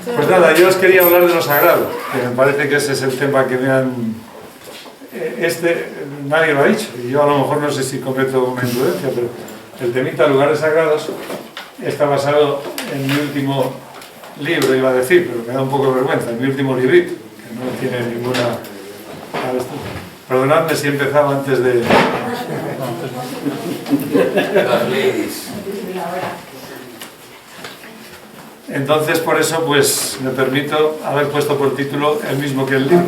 Pues nada, yo os quería hablar de lo sagrado, que me parece que ese es el tema que me han... nadie lo ha dicho, y yo a lo mejor no sé si cometo una imprudencia, pero el temita lugares sagrados está basado en mi último libro, iba a decir, pero me da un poco de vergüenza, en mi último librito, que no tiene ninguna... Perdonadme si he empezado antes de... Las ladies. Entonces, por eso, pues, me permito haber puesto por título el mismo que el libro.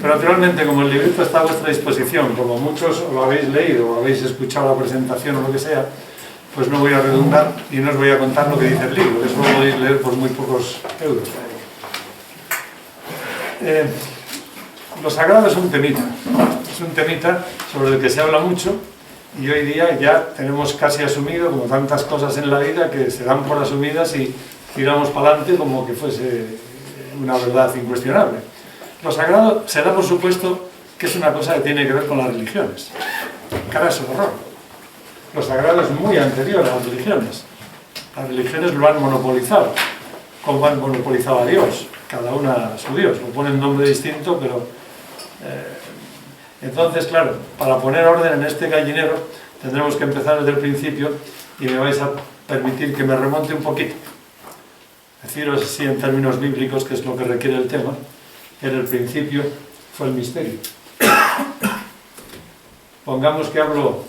Pero naturalmente, como el librito está a vuestra disposición, como muchos lo habéis leído o habéis escuchado la presentación o lo que sea, pues no voy a redundar y no os voy a contar lo que dice el libro. Eso lo podéis leer por muy pocos euros. Lo sagrado es un temita sobre el que se habla mucho y hoy día ya tenemos casi asumido, como tantas cosas en la vida, que se dan por asumidas y tiramos para adelante como que fuese una verdad incuestionable. Lo sagrado se da por supuesto que es una cosa que tiene que ver con las religiones. Cara es horror. Lo sagrado es muy anterior a las religiones. Las religiones lo han monopolizado, como han monopolizado a Dios, cada una a su Dios. Lo ponen nombre distinto, pero... entonces, claro, para poner orden en este gallinero tendremos que empezar desde el principio y me vais a permitir que me remonte un poquito. Deciros así en términos bíblicos, que es lo que requiere el tema, que en el principio fue el misterio. Pongamos que hablo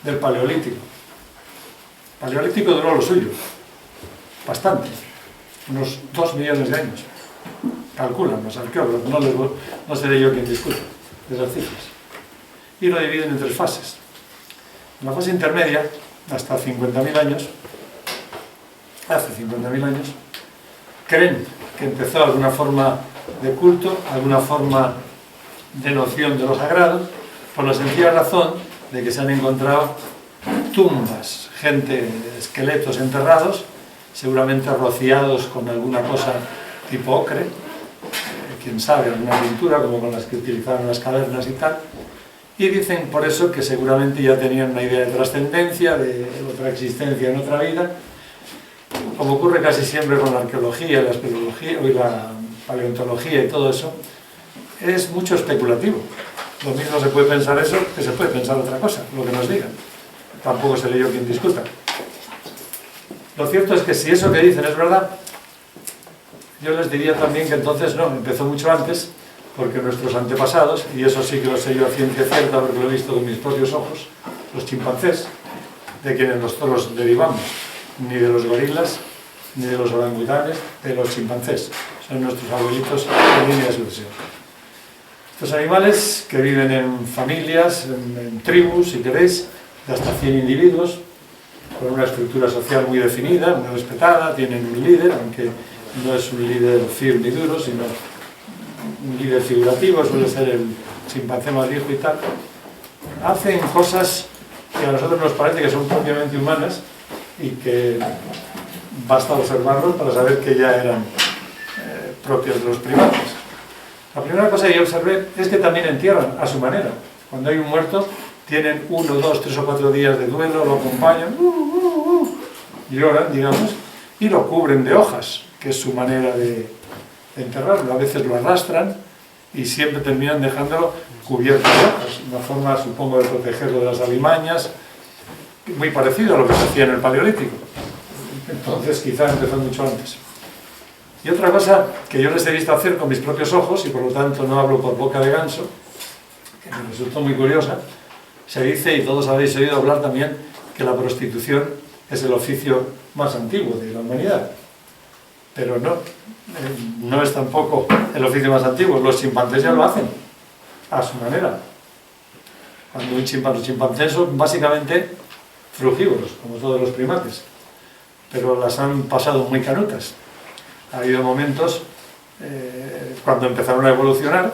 del Paleolítico. El Paleolítico duró lo suyo, bastante, unos 2 millones de años. Calculan los arqueólogos, no seré yo quien discuta esas cifras. Y lo dividen en 3 fases. En la fase intermedia, hasta 50.000 años, hace 50.000 años, creen que empezó alguna forma de culto, alguna forma de noción de lo sagrado, por la sencilla razón de que se han encontrado tumbas, esqueletos enterrados, seguramente rociados con alguna cosa tipo ocre, quién sabe, alguna pintura, como con las que utilizaban en las cavernas y tal, y dicen por eso que seguramente ya tenían una idea de trascendencia, de otra existencia en otra vida, como ocurre casi siempre con la arqueología, la espeleología y la paleontología y todo eso, es mucho especulativo. Lo mismo se puede pensar eso que se puede pensar otra cosa, lo que nos digan. Tampoco seré yo quien discuta. Lo cierto es que si eso que dicen es verdad, yo les diría también que entonces no, empezó mucho antes, porque nuestros antepasados, y eso sí que lo sé yo a ciencia cierta porque lo he visto con mis propios ojos, los chimpancés, de quienes nosotros derivamos, ni de los gorilas, ni de los orangutanes, de los chimpancés. Son nuestros abuelitos en línea de sucesión. Estos animales que viven en familias, en tribus, si queréis, de hasta 100 individuos, con una estructura social muy definida, muy respetada, tienen un líder, aunque no es un líder firme y duro, sino un líder figurativo, suele ser el chimpancé más viejo y tal. Hacen cosas que a nosotros nos parece que son propiamente humanas y que basta observarlos para saber que ya eran propios de los primates. La primera cosa que yo observé es que también entierran a su manera. Cuando hay un muerto, tienen 1, 2, 3 o 4 días de duelo, lo acompañan, lloran, digamos, y lo cubren de hojas, que es su manera de enterrarlo. A veces lo arrastran y siempre terminan dejándolo cubierto de hojas. Una forma, supongo, de protegerlo de las alimañas, muy parecido a lo que se hacía en el Paleolítico. Entonces, quizá empezó mucho antes. Y otra cosa que yo les he visto hacer con mis propios ojos, y por lo tanto no hablo por boca de ganso, que me resultó muy curiosa, se dice, y todos habéis oído hablar también, que la prostitución es el oficio más antiguo de la humanidad. Pero no, no es tampoco el oficio más antiguo. Los chimpancés ya lo hacen, a su manera. Cuando los chimpancés son básicamente frugívoros, como todos los primates, pero las han pasado muy canutas. Ha habido momentos, cuando empezaron a evolucionar,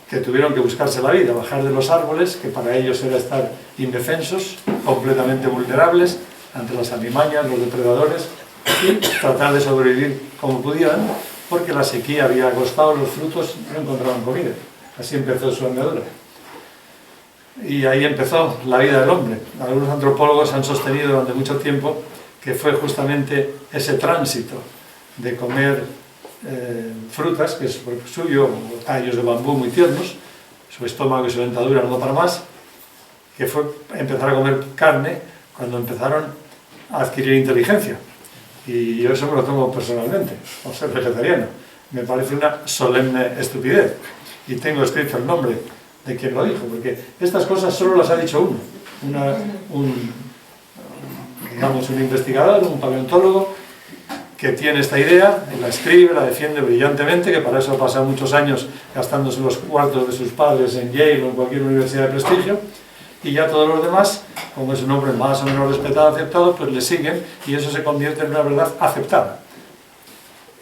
que tuvieron que buscarse la vida, bajar de los árboles, que para ellos era estar indefensos, completamente vulnerables ante las alimañas, los depredadores, y tratar de sobrevivir como pudieran, porque la sequía había agostado los frutos y no encontraban comida. Así empezó su andadura. Y ahí empezó la vida del hombre. Algunos antropólogos han sostenido durante mucho tiempo que fue justamente ese tránsito de comer frutas, que es suyo, o tallos de bambú muy tiernos, su estómago y su dentadura no da para más, que fue empezar a comer carne cuando empezaron a adquirir inteligencia. Y yo eso me lo tomo personalmente, por ser vegetariano. Me parece una solemne estupidez. Y tengo escrito el nombre de quien lo dijo, porque estas cosas solo las ha dicho uno. Un investigador, un paleontólogo, que tiene esta idea, la escribe, la defiende brillantemente, que para eso ha pasado muchos años gastándose los cuartos de sus padres en Yale o en cualquier universidad de prestigio, y ya todos los demás, como es un hombre más o menos respetado, aceptado, pues le siguen, y eso se convierte en una verdad aceptada.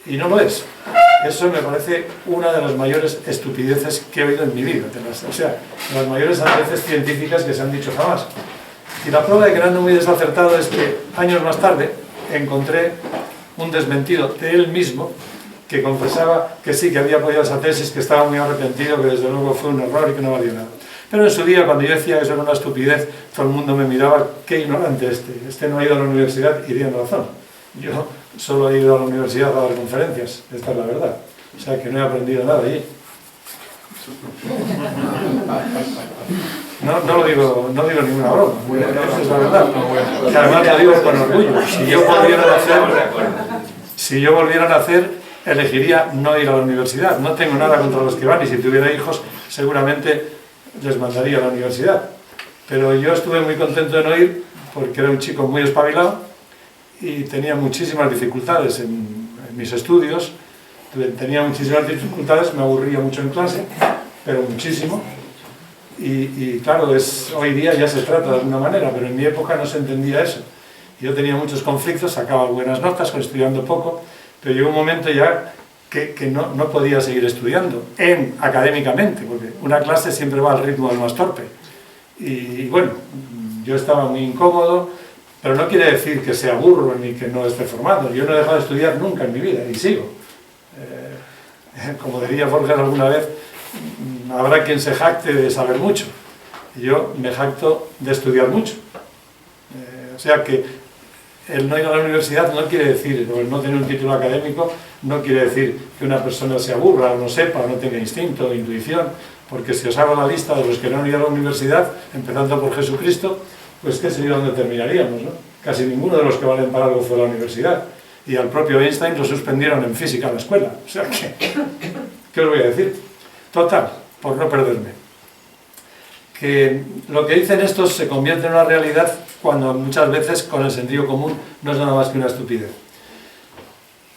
Y no lo es. Eso me parece una de las mayores estupideces que he oído en mi vida, o sea, de las mayores sandeces científicas que se han dicho jamás. Y la prueba de que no ando muy desacertado es que años más tarde encontré un desmentido de él mismo que confesaba que sí, que había apoyado esa tesis, que estaba muy arrepentido, que desde luego fue un error y que no valía nada. Pero en su día, cuando yo decía que eso era una estupidez, todo el mundo me miraba, qué ignorante este no ha ido a la universidad, y tiene razón. Yo solo he ido a la universidad a dar conferencias, esta es la verdad. O sea que no he aprendido nada allí. No digo ninguna broma, esa es la verdad. Y además lo digo con orgullo. Si yo volviera a nacer, elegiría no ir a la universidad. No tengo nada contra los que van, y si tuviera hijos, seguramente les mandaría a la universidad. Pero yo estuve muy contento de no ir, porque era un chico muy espabilado y tenía muchísimas dificultades en mis estudios. Tenía muchísimas dificultades, me aburría mucho en clase, pero muchísimo. Y claro, hoy día ya se trata de alguna manera, pero en mi época no se entendía eso. Yo tenía muchos conflictos, sacaba buenas notas, estudiando poco, pero llegó un momento ya que no podía seguir estudiando, académicamente, porque una clase siempre va al ritmo del más torpe. Y bueno, yo estaba muy incómodo, pero no quiere decir que sea burro ni que no esté formado. Yo no he dejado de estudiar nunca en mi vida, y sigo. Como diría Borges alguna vez, habrá quien se jacte de saber mucho. Yo me jacto de estudiar mucho. O sea que el no ir a la universidad no quiere decir, o el no tener un título académico, no quiere decir que una persona se aburra, o no sepa, o no tenga instinto o intuición, porque si os hago la lista de los que no han ido a la universidad, empezando por Jesucristo, pues qué sé yo dónde terminaríamos, ¿no? Casi ninguno de los que valen para algo fue a la universidad. Y al propio Einstein lo suspendieron en física en la escuela. O sea que, ¿qué os voy a decir? Total, por no perderme. Que lo que dicen estos se convierte en una realidad cuando muchas veces con el sentido común no es nada más que una estupidez.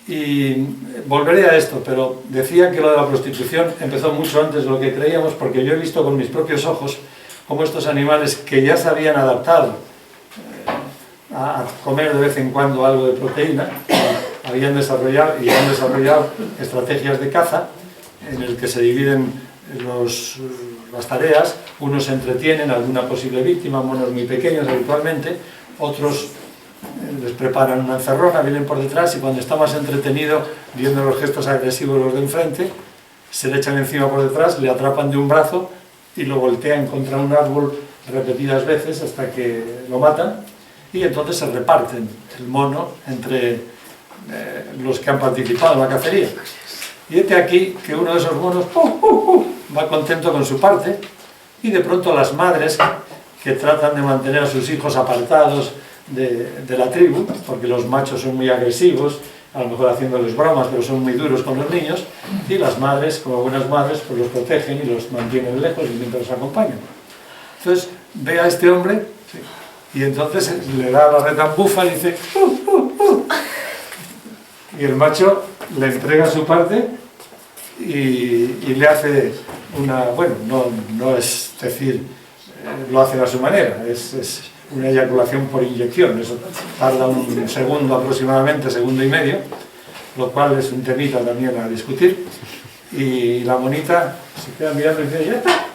Y volveré a esto, pero decía que lo de la prostitución empezó mucho antes de lo que creíamos, porque yo he visto con mis propios ojos cómo estos animales que ya se habían adaptado a comer de vez en cuando algo de proteína, habían desarrollado y han desarrollado estrategias de caza en el que se dividen las tareas. Unos se entretienen a alguna posible víctima, monos muy pequeños habitualmente, otros les preparan una encerrona, vienen por detrás y cuando está más entretenido, viendo los gestos agresivos de los de enfrente, se le echan encima por detrás, le atrapan de un brazo y lo voltean contra un árbol repetidas veces hasta que lo matan, y entonces se reparten el mono entre los que han participado en la cacería. Y este aquí que uno de esos monos va contento con su parte, y de pronto las madres que tratan de mantener a sus hijos apartados de la tribu, porque los machos son muy agresivos, a lo mejor haciéndoles bromas, pero son muy duros con los niños, y las madres, como buenas madres, pues los protegen y los mantienen lejos y mientras los acompañan. Entonces ve a este hombre, sí, y entonces le da la retambufa y dice y el macho le entrega su parte y le hace una, bueno, no es decir, lo hacen a su manera, es una eyaculación por inyección, eso tarda un segundo aproximadamente, segundo y medio, lo cual es un temita también a discutir, y la monita se queda mirando y dice, ya está.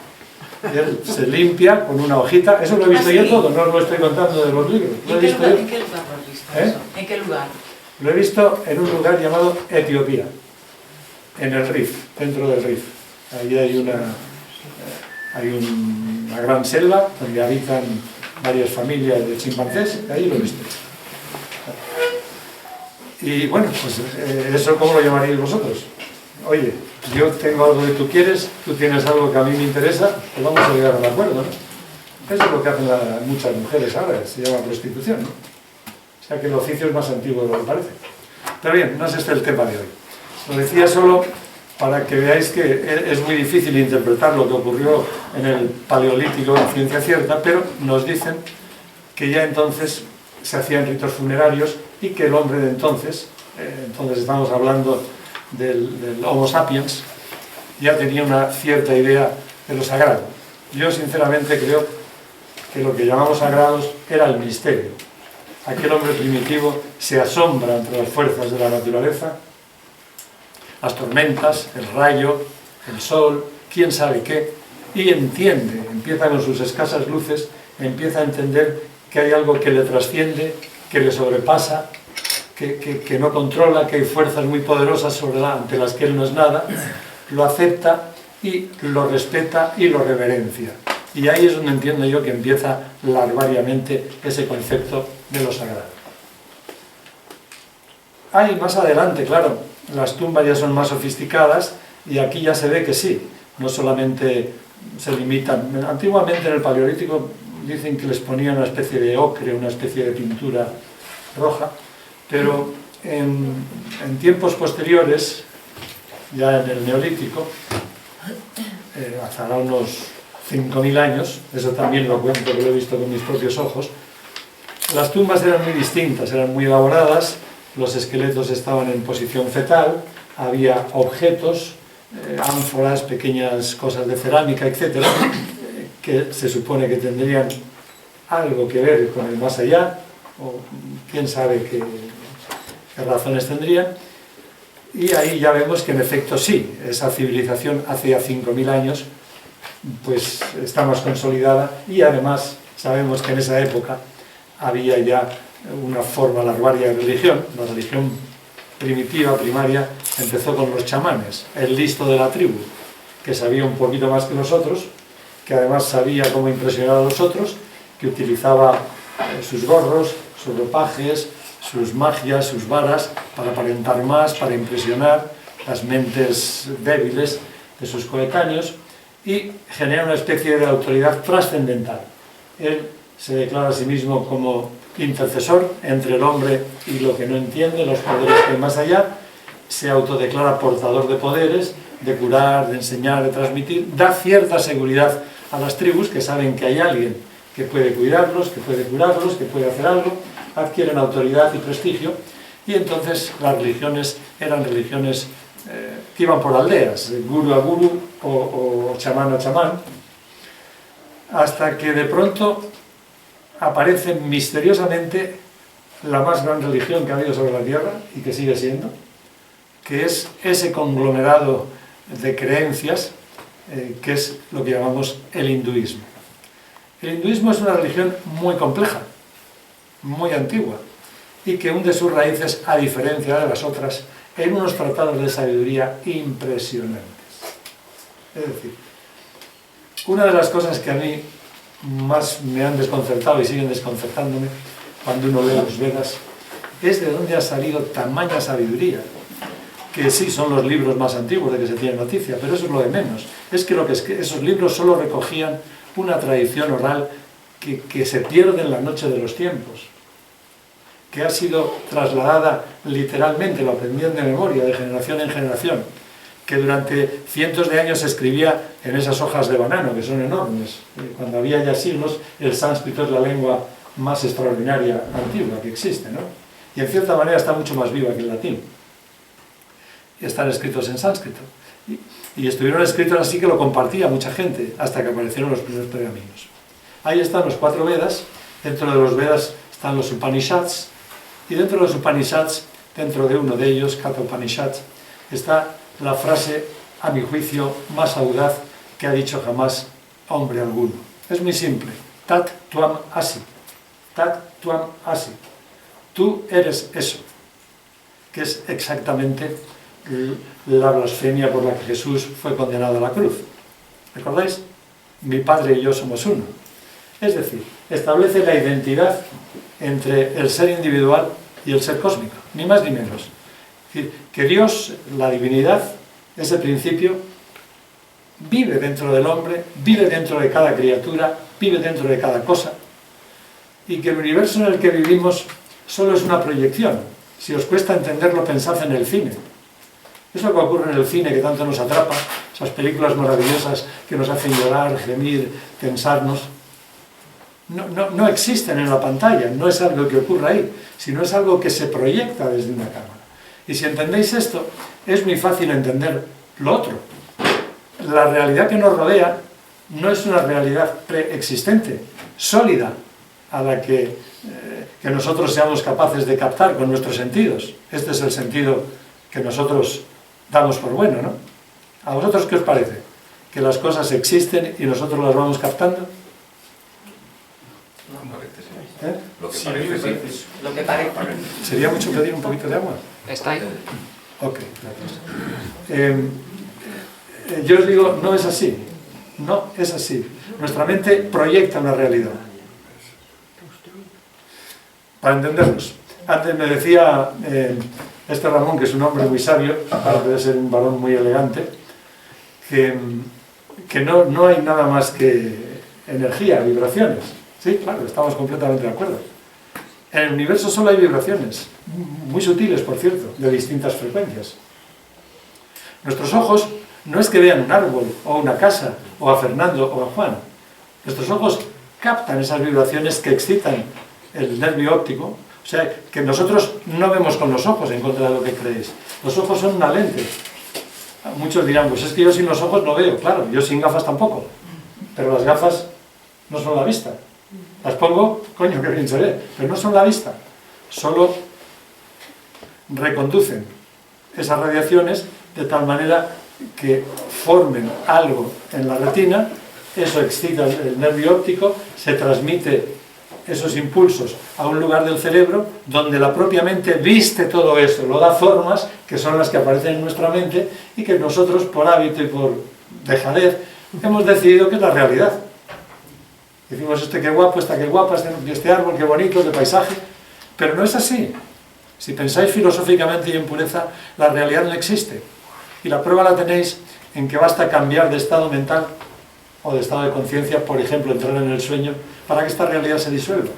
Y él se limpia con una hojita, eso lo he visto yo todo, no lo estoy contando de los libros. ¿En qué lugar lo has visto eso? ¿En qué lugar? Lo he visto en un lugar llamado Etiopía, en el Rif, dentro del Rif. Allí hay una gran selva donde habitan varias familias de chimpancés, ahí lo he visto. Y bueno, pues ¿eso cómo lo llamaríais vosotros? Oye, yo tengo algo que tú quieres, tú tienes algo que a mí me interesa, pues vamos a llegar a un acuerdo, ¿no? Eso es lo que hacen muchas mujeres ahora, se llama prostitución, ¿no? O sea que el oficio es más antiguo de lo que parece. Pero bien, no es este el tema de hoy. Lo decía solo para que veáis que es muy difícil interpretar lo que ocurrió en el Paleolítico a ciencia cierta, pero nos dicen que ya entonces se hacían ritos funerarios y que el hombre de entonces estamos hablando del Homo sapiens, ya tenía una cierta idea de lo sagrado. Yo sinceramente creo que lo que llamamos sagrados era el misterio. Aquel hombre primitivo se asombra ante las fuerzas de la naturaleza, las tormentas, el rayo, el sol, quién sabe qué, y entiende, empieza con sus escasas luces, empieza a entender que hay algo que le trasciende, que le sobrepasa, que no controla, que hay fuerzas muy poderosas ante las que él no es nada, lo acepta y lo respeta y lo reverencia. Y ahí es donde entiendo yo que empieza larvariamente ese concepto de lo sagrado. Ahí más adelante, claro, las tumbas ya son más sofisticadas y aquí ya se ve que sí, no solamente se limitan. Antiguamente en el Paleolítico dicen que les ponían una especie de ocre, una especie de pintura roja, pero en tiempos posteriores, ya en el Neolítico, hasta unos 5.000 años, eso también lo cuento, que lo he visto con mis propios ojos, las tumbas eran muy distintas, eran muy elaboradas, los esqueletos estaban en posición fetal, había objetos, ánforas, pequeñas cosas de cerámica, etc., que se supone que tendrían algo que ver con el más allá, o quién sabe qué razones tendrían, y ahí ya vemos que en efecto sí, esa civilización hace ya 5.000 años pues está más consolidada, y además sabemos que en esa época había ya una forma larvaria de religión. La religión primitiva, primaria, empezó con los chamanes, el listo de la tribu, que sabía un poquito más que nosotros, que además sabía cómo impresionar a los otros, que utilizaba sus gorros, sus ropajes, sus magias, sus varas, para aparentar más, para impresionar las mentes débiles de sus coetáneos, y genera una especie de autoridad trascendental. Él se declara a sí mismo como intercesor entre el hombre y lo que no entiende, los poderes que hay más allá, se autodeclara portador de poderes, de curar, de enseñar, de transmitir, da cierta seguridad a las tribus que saben que hay alguien que puede cuidarlos, que puede curarlos, que puede hacer algo, adquieren autoridad y prestigio, y entonces las religiones eran religiones que iban por aldeas, guru a guru o chamán a chamán, hasta que de pronto aparece misteriosamente la más gran religión que ha habido sobre la tierra y que sigue siendo, que es ese conglomerado de creencias que es lo que llamamos el hinduismo. El hinduismo es una religión muy compleja, muy antigua, y que hunde sus raíces, a diferencia de las otras, en unos tratados de sabiduría impresionantes. Es decir, una de las cosas que a mí más me han desconcertado y siguen desconcertándome cuando uno lee los Vedas es de dónde ha salido tamaña sabiduría, que sí son los libros más antiguos de que se tiene noticia, pero eso es lo de menos. Es que esos libros solo recogían una tradición oral que se pierde en la noche de los tiempos, que ha sido trasladada literalmente, lo aprendían de memoria, de generación en generación, que durante cientos de años se escribía en esas hojas de banano, que son enormes. Cuando había ya siglos, el sánscrito es la lengua más extraordinaria antigua que existe, ¿no? Y en cierta manera está mucho más viva que el latín. Y están escritos en sánscrito. Y estuvieron escritos así que lo compartía mucha gente, hasta que aparecieron los primeros pergaminos. Ahí están los 4 Vedas. Dentro de los Vedas están los Upanishads, y dentro de los Upanishads, dentro de uno de ellos, Katha Upanishad, está la frase, a mi juicio, más audaz que ha dicho jamás hombre alguno. Es muy simple. Tat tuam asi. Tat tuam asi. Tú eres eso. Que es exactamente la blasfemia por la que Jesús fue condenado a la cruz. ¿Recordáis? Mi Padre y yo somos uno. Es decir, establece la identidad entre el ser individual y el ser cósmico, ni más ni menos. Es decir, que Dios, la divinidad, ese principio, vive dentro del hombre, vive dentro de cada criatura, vive dentro de cada cosa, y que el universo en el que vivimos solo es una proyección. Si os cuesta entenderlo, pensad en el cine. Es lo que ocurre en el cine, que tanto nos atrapa, esas películas maravillosas que nos hacen llorar, gemir, tensarnos. No existen en la pantalla, no es algo que ocurra ahí, sino es algo que se proyecta desde una cámara. Y si entendéis esto, es muy fácil entender lo otro. La realidad que nos rodea no es una realidad preexistente, sólida, a la que nosotros seamos capaces de captar con nuestros sentidos. Este es el sentido que nosotros damos por bueno, ¿no? ¿A vosotros qué os parece? ¿Que las cosas existen y nosotros las vamos captando? ¿Eh? Lo que parece, sí. Lo que parece. ¿Sería mucho pedir un poquito de agua? Está ahí. Ok, gracias. Yo os digo, no es así. No es así. Nuestra mente proyecta una realidad. Para entendernos. Antes me decía este Ramón, que es un hombre muy sabio, aparte de ser un varón muy elegante, que no hay nada más que energía, vibraciones. Sí, claro, estamos completamente de acuerdo. En el universo solo hay vibraciones, muy sutiles, por cierto, de distintas frecuencias. Nuestros ojos no es que vean un árbol, o una casa, o a Fernando, o a Juan. Nuestros ojos captan esas vibraciones que excitan el nervio óptico. O sea, que nosotros no vemos con los ojos, en contra de lo que creéis. Los ojos son una lente. Muchos dirán, pues es que yo sin los ojos no veo. Claro, yo sin gafas tampoco. Pero las gafas no son la vista. Las pongo, coño, qué bien se ve, pero no son la vista. Solo reconducen esas radiaciones de tal manera que formen algo en la retina, eso excita el nervio óptico, se transmite esos impulsos a un lugar del cerebro donde la propia mente viste todo eso, lo da formas que son las que aparecen en nuestra mente y que nosotros, por hábito y por dejadez, hemos decidido que es la realidad. Decimos, este qué guapo, esta qué guapa, este árbol qué bonito, de paisaje, pero no es así. Si pensáis filosóficamente y en pureza, la realidad no existe. Y la prueba la tenéis en que basta cambiar de estado mental o de estado de conciencia, por ejemplo, entrar en el sueño, para que esta realidad se disuelva.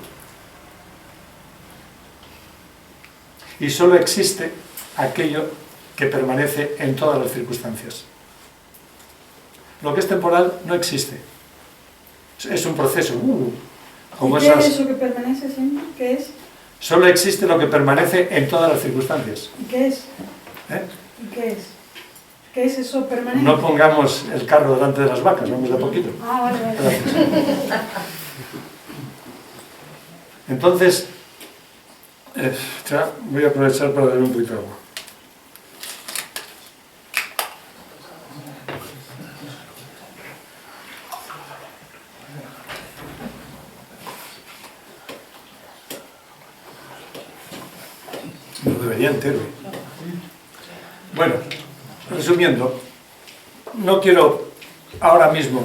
Y solo existe aquello que permanece en todas las circunstancias. Lo que es temporal no existe. Es un proceso. Como ¿Y qué es eso que permanece siempre? ¿Qué es? Solo existe lo que permanece en todas las circunstancias. ¿Y qué es? ¿Eh? ¿Y qué es? ¿Qué es eso permanente? No pongamos el carro delante de las vacas, vamos de a poquito. Ah, vale, vale. Gracias. Entonces, voy a aprovechar para dar un poquito de agua. Lo debería entero. Bueno, resumiendo, no quiero ahora mismo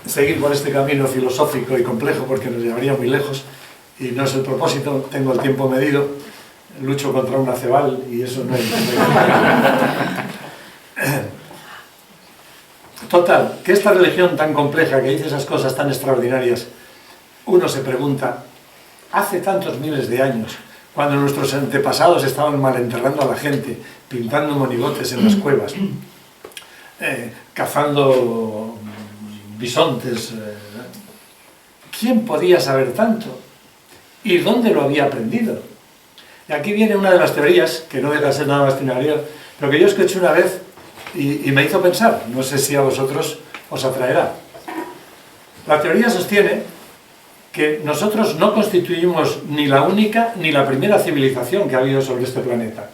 seguir por este camino filosófico y complejo porque nos llevaría muy lejos y no es el propósito, tengo el tiempo medido, lucho contra un acebal y eso no es... Total, que esta religión tan compleja que dice esas cosas tan extraordinarias, uno se pregunta, hace tantos miles de años, cuando nuestros antepasados estaban malenterrando a la gente, pintando monigotes en las cuevas, cazando bisontes, ¿quién podía saber tanto? ¿Y dónde lo había aprendido? Y aquí viene una de las teorías, que no deja de ser nada más teoría, pero que yo escuché una vez y me hizo pensar, no sé si a vosotros os atraerá. La teoría sostiene que nosotros no constituimos ni la única ni la primera civilización que ha habido sobre este planeta.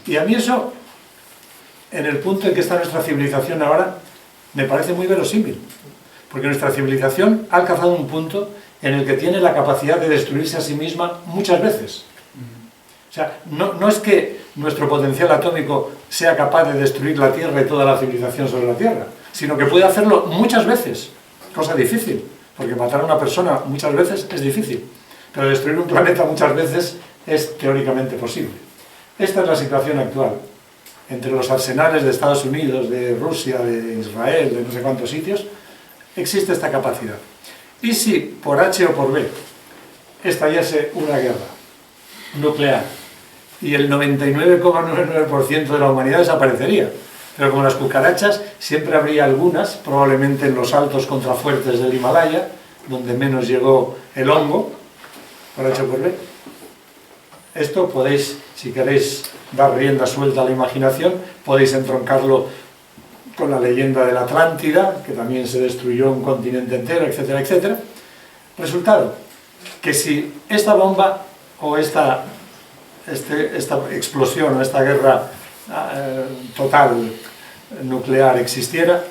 Y a mí eso, en el punto en que está nuestra civilización ahora, me parece muy verosímil. Porque nuestra civilización ha alcanzado un punto en el que tiene la capacidad de destruirse a sí misma muchas veces. O sea, no es que nuestro potencial atómico sea capaz de destruir la Tierra y toda la civilización sobre la Tierra, sino que puede hacerlo muchas veces, cosa difícil. Porque matar a una persona muchas veces es difícil, pero destruir un planeta muchas veces es teóricamente posible. Esta es la situación actual. Entre los arsenales de Estados Unidos, de Rusia, de Israel, de no sé cuántos sitios, existe esta capacidad. Y si por H o por B estallase una guerra nuclear y el 99,99% de la humanidad desaparecería, pero como las cucarachas, siempre habría algunas, probablemente en los altos contrafuertes del Himalaya, donde menos llegó el hongo, por H o por B. Esto podéis, si queréis dar rienda suelta a la imaginación, podéis entroncarlo con la leyenda de la Atlántida, que también se destruyó un continente entero, etcétera, etcétera. Resultado, que si esta bomba o esta explosión o esta guerra total nuclear existiera,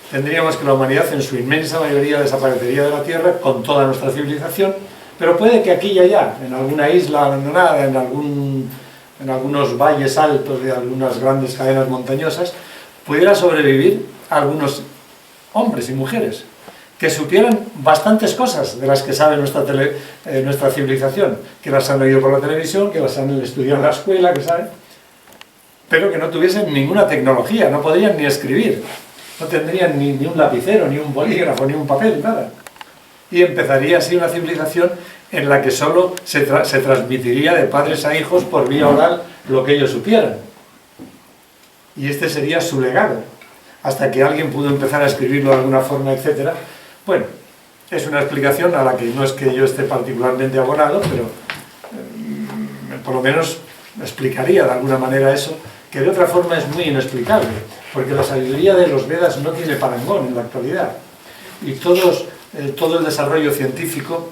tendríamos que la humanidad en su inmensa mayoría desaparecería de la Tierra con toda nuestra civilización, pero puede que aquí y allá, en alguna isla abandonada, en algunos valles altos de algunas grandes cadenas montañosas, pudiera sobrevivir algunos hombres y mujeres que supieran bastantes cosas de las que sabe nuestra civilización, que las han oído por la televisión, que las han estudiado en la escuela, que saben, pero que no tuviesen ninguna tecnología, no podrían ni escribir, no tendrían ni un lapicero, ni un bolígrafo, ni un papel, nada. Y empezaría así una civilización en la que solo se transmitiría de padres a hijos por vía oral lo que ellos supieran. Y este sería su legado, hasta que alguien pudo empezar a escribirlo de alguna forma, etc. Bueno, es una explicación a la que no es que yo esté particularmente abonado, pero por lo menos explicaría de alguna manera eso, que de otra forma es muy inexplicable, porque la sabiduría de los Vedas no tiene parangón en la actualidad. Y todo el desarrollo científico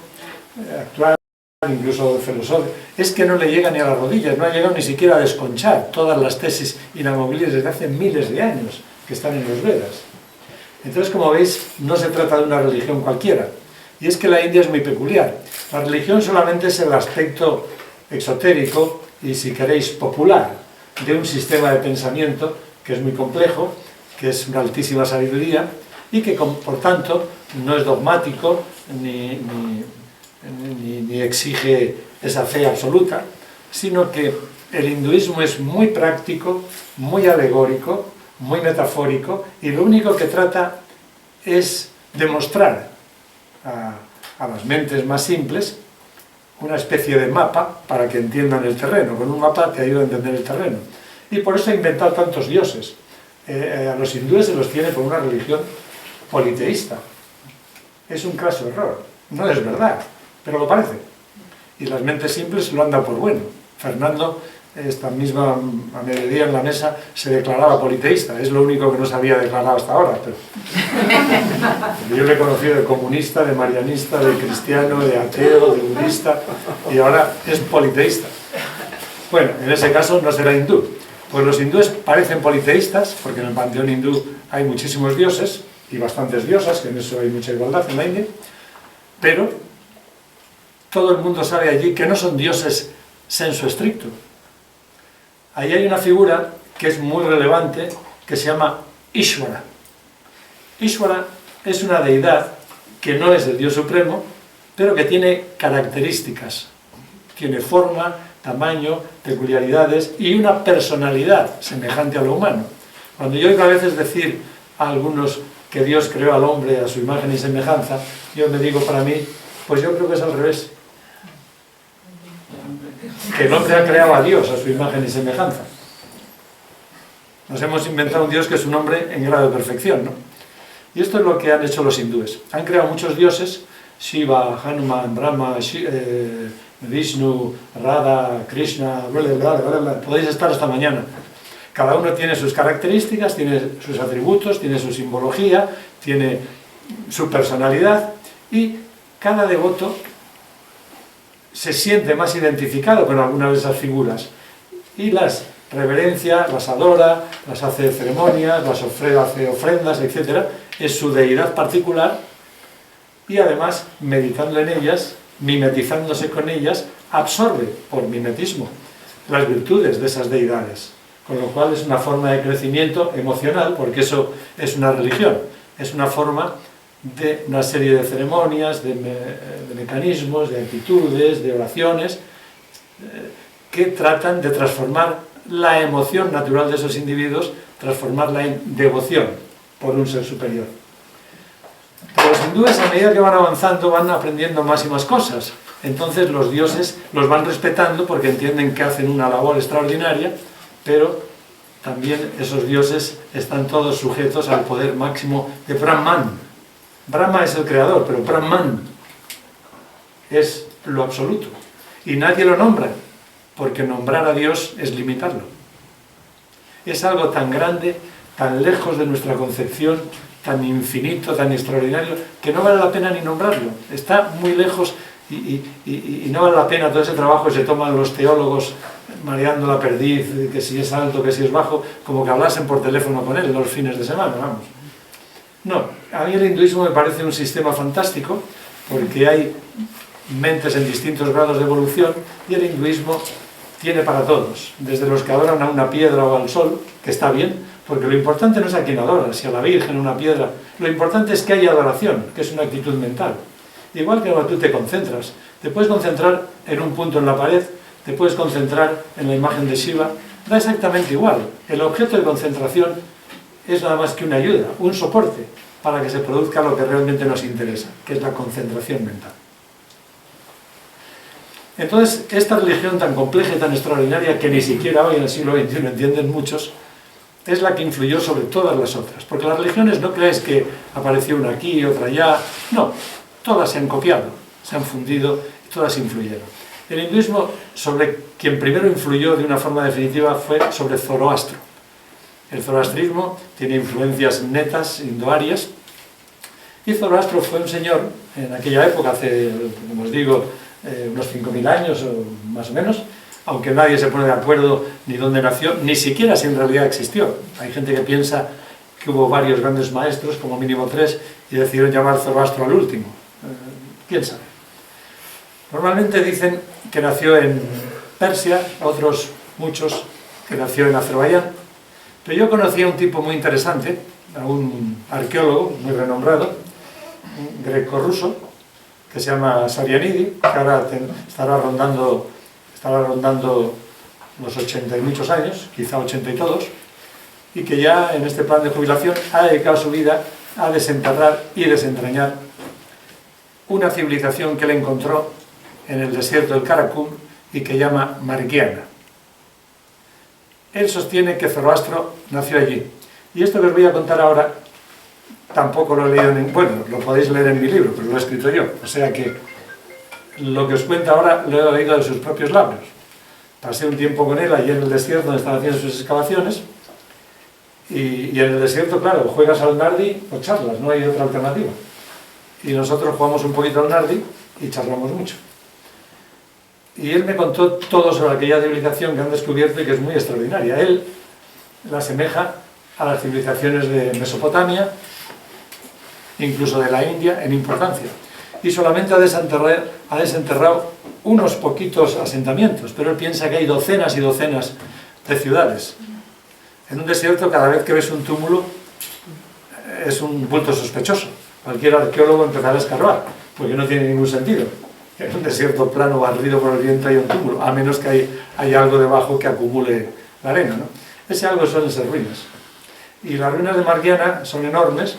actual, incluso filosófico, es que no le llega ni a las rodillas, no ha llegado ni siquiera a desconchar todas las tesis inamovibles desde hace miles de años que están en los Vedas. Entonces, como veis, no se trata de una religión cualquiera. Y es que la India es muy peculiar. La religión solamente es el aspecto exotérico y, si queréis, popular de un sistema de pensamiento que es muy complejo, que es una altísima sabiduría y que, por tanto, no es dogmático ni exige esa fe absoluta, sino que el hinduismo es muy práctico, muy alegórico, muy metafórico, y lo único que trata es demostrar a las mentes más simples una especie de mapa para que entiendan el terreno. Con un mapa te ayuda a entender el terreno. Y por eso ha inventado tantos dioses. A los hindúes se los tiene por una religión politeísta. Es un craso error. No es verdad, pero lo parece. Y las mentes simples lo han dado por bueno. Fernando, esta misma a mediodía en la mesa, se declaraba politeísta. Es lo único que no se había declarado hasta ahora. Pero yo le he conocido de comunista, de marianista, de cristiano, de ateo, de budista, y ahora es politeísta. Bueno, en ese caso no será hindú. Pues los hindúes parecen politeístas, porque en el panteón hindú hay muchísimos dioses, y bastantes diosas, que en eso hay mucha igualdad en la India, pero todo el mundo sabe allí que no son dioses sensu stricto. Ahí hay una figura que es muy relevante, que se llama Ishvara. Ishvara es una deidad que no es el Dios Supremo, pero que tiene características. Tiene forma, tamaño, peculiaridades y una personalidad semejante a lo humano. Cuando yo oigo a veces decir a algunos que Dios creó al hombre a su imagen y semejanza, yo me digo para mí, pues yo creo que es al revés. Que el hombre ha creado a Dios a su imagen y semejanza. Nos hemos inventado un Dios que es un hombre en grado de perfección, ¿no? Y esto es lo que han hecho los hindúes. Han creado muchos dioses, Shiva, Hanuman, Brahma, Vishnu, Radha, Krishna, podéis estar hasta mañana. Cada uno tiene sus características, tiene sus atributos, tiene su simbología, tiene su personalidad, y cada devoto se siente más identificado con alguna de esas figuras y las reverencia, las adora, las hace ceremonias, hace ofrendas, etc. Es su deidad particular, y además, meditando en ellas, mimetizándose con ellas, absorbe por mimetismo las virtudes de esas deidades, con lo cual es una forma de crecimiento emocional, porque eso es una religión, es una forma de una serie de ceremonias, de mecanismos, de actitudes, de oraciones, que tratan de transformar la emoción natural de esos individuos, transformarla en devoción por un ser superior. Pero los hindúes, a medida que van avanzando, van aprendiendo más y más cosas. Entonces los dioses los van respetando porque entienden que hacen una labor extraordinaria, pero también esos dioses están todos sujetos al poder máximo de Brahman. Brahma es el creador, pero Brahman es lo absoluto. Y nadie lo nombra, porque nombrar a Dios es limitarlo. Es algo tan grande, tan lejos de nuestra concepción, tan infinito, tan extraordinario, que no vale la pena ni nombrarlo. Está muy lejos y no vale la pena todo ese trabajo que se toman los teólogos mareando la perdiz, que si es alto, que si es bajo, como que hablasen por teléfono con él los fines de semana, vamos. No, a mí el hinduismo me parece un sistema fantástico, porque hay mentes en distintos grados de evolución, y el hinduismo tiene para todos, desde los que adoran a una piedra o al sol, que está bien, porque lo importante no es a quien adora, si a la Virgen o una piedra, lo importante es que haya adoración, que es una actitud mental. Igual que cuando tú te concentras, te puedes concentrar en un punto en la pared, te puedes concentrar en la imagen de Shiva, da exactamente igual. El objeto de concentración es nada más que una ayuda, un soporte, para que se produzca lo que realmente nos interesa, que es la concentración mental. Entonces, esta religión tan compleja y tan extraordinaria, que ni siquiera hoy en el siglo XXI entienden muchos, es la que influyó sobre todas las otras. Porque las religiones no crees que apareció una aquí y otra allá, no, todas se han copiado, se han fundido, todas influyeron. El hinduismo, sobre quien primero influyó de una forma definitiva, fue sobre Zoroastro. El zoroastrismo tiene influencias netas, indoarias, y Zoroastro fue un señor, en aquella época, hace, como os digo, unos 5.000 años o más o menos, aunque nadie se pone de acuerdo ni dónde nació, ni siquiera si en realidad existió. Hay gente que piensa que hubo varios grandes maestros, como mínimo 3, y decidieron llamar Zoroastro al último. ¿Quién sabe? Normalmente dicen que nació en Persia, otros, muchos, que nació en Azerbaiyán, pero yo conocí a un tipo muy interesante, a un arqueólogo muy renombrado, un greco-ruso, que se llama Sarianidi, que ahora estará rondando los 80 y muchos años, quizá 80 y todos, y que ya en este plan de jubilación ha dedicado su vida a desenterrar y desentrañar una civilización que él encontró en el desierto del Karakum y que llama Margiana. Él sostiene que Zoroastro nació allí. Y esto que os voy a contar ahora tampoco lo he leído bueno, lo podéis leer en mi libro, pero lo he escrito yo. O sea que lo que os cuento ahora lo he oído de sus propios labios. Pasé un tiempo con él allí en el desierto donde estaba haciendo sus excavaciones y en el desierto, claro, juegas al nardi o charlas, no hay otra alternativa. Y nosotros jugamos un poquito al nardi y charlamos mucho. Y él me contó todo sobre aquella civilización que han descubierto y que es muy extraordinaria. Él la asemeja a las civilizaciones de Mesopotamia, incluso de la India, en importancia. Y solamente ha desenterrado unos poquitos asentamientos, pero él piensa que hay docenas y docenas de ciudades. En un desierto, cada vez que ves un túmulo, es un bulto sospechoso. Cualquier arqueólogo empezará a escarbar, porque no tiene ningún sentido. En un desierto plano, barrido por el viento, hay un túmulo, a menos que haya algo debajo que acumule la arena, ¿no? Ese algo suelen ser ruinas. Y las ruinas de Margiana son enormes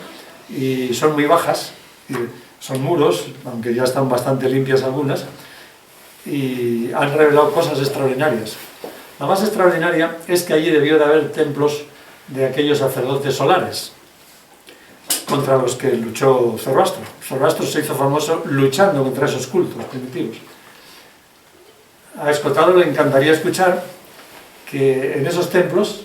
y son muy bajas, y son muros, aunque ya están bastante limpias algunas, y han revelado cosas extraordinarias. La más extraordinaria es que allí debió de haber templos de aquellos sacerdotes solares, contra los que luchó Zoroastro. Zoroastro se hizo famoso luchando contra esos cultos primitivos. A Escotado le encantaría escuchar que en esos templos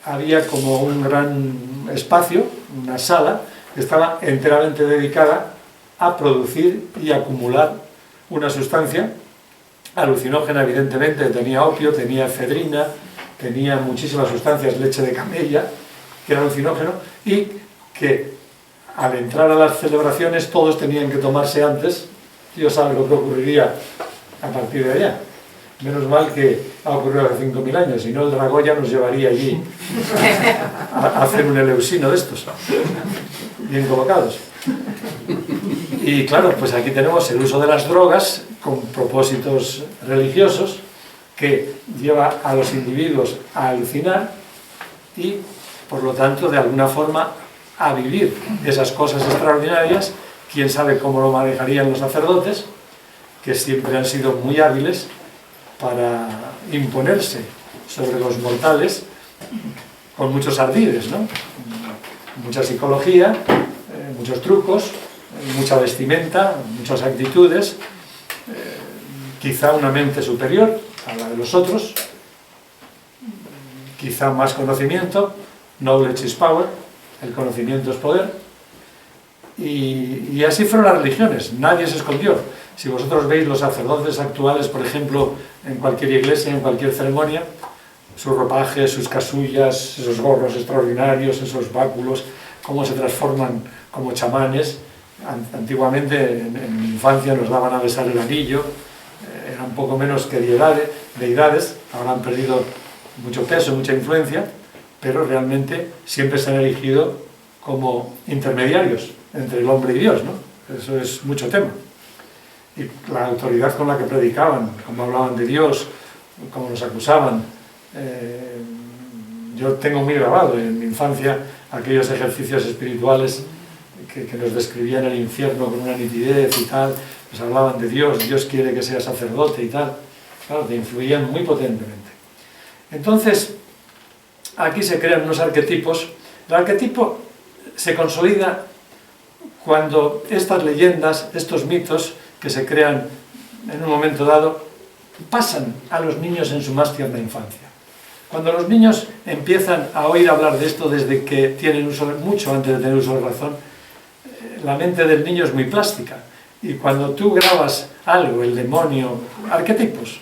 había como un gran espacio, una sala, que estaba enteramente dedicada a producir y acumular una sustancia alucinógena, evidentemente. Tenía opio, tenía efedrina, tenía muchísimas sustancias, leche de camella, que era alucinógeno, y que al entrar a las celebraciones todos tenían que tomarse antes. Dios sabe lo que ocurriría a partir de allá. Menos mal que ha ocurrido hace 5.000 años, si no el Dragoya nos llevaría allí a hacer un eleusino de estos, bien colocados. Y claro, pues aquí tenemos el uso de las drogas con propósitos religiosos que lleva a los individuos a alucinar y, por lo tanto, de alguna forma a vivir esas cosas extraordinarias. Quién sabe cómo lo manejarían los sacerdotes, que siempre han sido muy hábiles para imponerse sobre los mortales con muchos ardides, ¿no? Mucha psicología, muchos trucos, mucha vestimenta, muchas actitudes, quizá una mente superior a la de los otros, quizá más conocimiento, knowledge is power, el conocimiento es poder, y así fueron las religiones, nadie se escondió. Si vosotros veis los sacerdotes actuales, por ejemplo, en cualquier iglesia, en cualquier ceremonia, sus ropajes, sus casullas, esos gorros extraordinarios, esos báculos, cómo se transforman como chamanes. Antiguamente, en mi infancia, nos daban a besar el anillo, eran poco menos que deidades, ahora han perdido mucho peso, mucha influencia, pero realmente siempre se han erigido como intermediarios entre el hombre y Dios, ¿no? Eso es mucho tema. Y la autoridad con la que predicaban, cómo hablaban de Dios, cómo nos acusaban. Yo tengo muy grabado en mi infancia aquellos ejercicios espirituales que nos describían el infierno con una nitidez y tal, nos hablaban de Dios, Dios quiere que sea sacerdote y tal. Claro, te influían muy potentemente. Entonces, aquí se crean unos arquetipos. El arquetipo se consolida cuando estas leyendas, estos mitos que se crean en un momento dado, pasan a los niños en su más tierna infancia. Cuando los niños empiezan a oír hablar de esto desde que tienen uso, mucho antes de tener uso de razón, la mente del niño es muy plástica. Y cuando tú grabas algo, el demonio, arquetipos,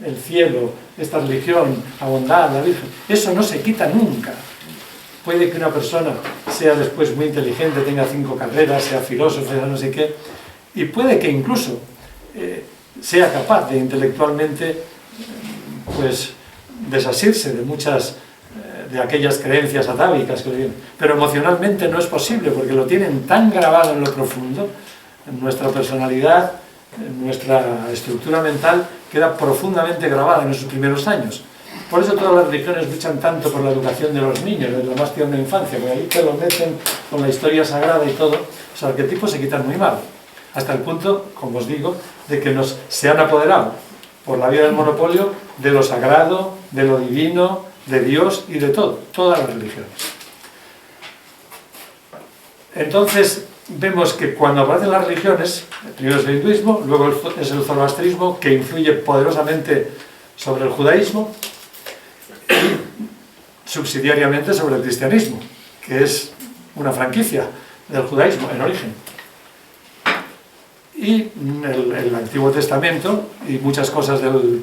el cielo, esta religión, la bondad, la Virgen, eso no se quita nunca. Puede que una persona sea después muy inteligente, tenga 5 carreras, sea filósofo, sea no sé qué, y puede que incluso sea capaz de intelectualmente pues desasirse de muchas de aquellas creencias atávicas que le vienen, pero emocionalmente no es posible porque lo tienen tan grabado en lo profundo, en nuestra personalidad, en nuestra estructura mental, queda profundamente grabada en esos primeros años. Por eso todas las religiones luchan tanto por la educación de los niños, desde la más tierna infancia, porque ahí te lo meten con la historia sagrada y todo, los arquetipos se quitan muy mal, hasta el punto, como os digo, de que se han apoderado por la vía del monopolio de lo sagrado, de lo divino, de Dios y de todo, todas las religiones. Entonces vemos que cuando aparecen las religiones, primero es el hinduismo, luego es el zoroastrismo, que influye poderosamente sobre el judaísmo y subsidiariamente sobre el cristianismo, que es una franquicia del judaísmo en origen. Y el Antiguo Testamento y muchas cosas del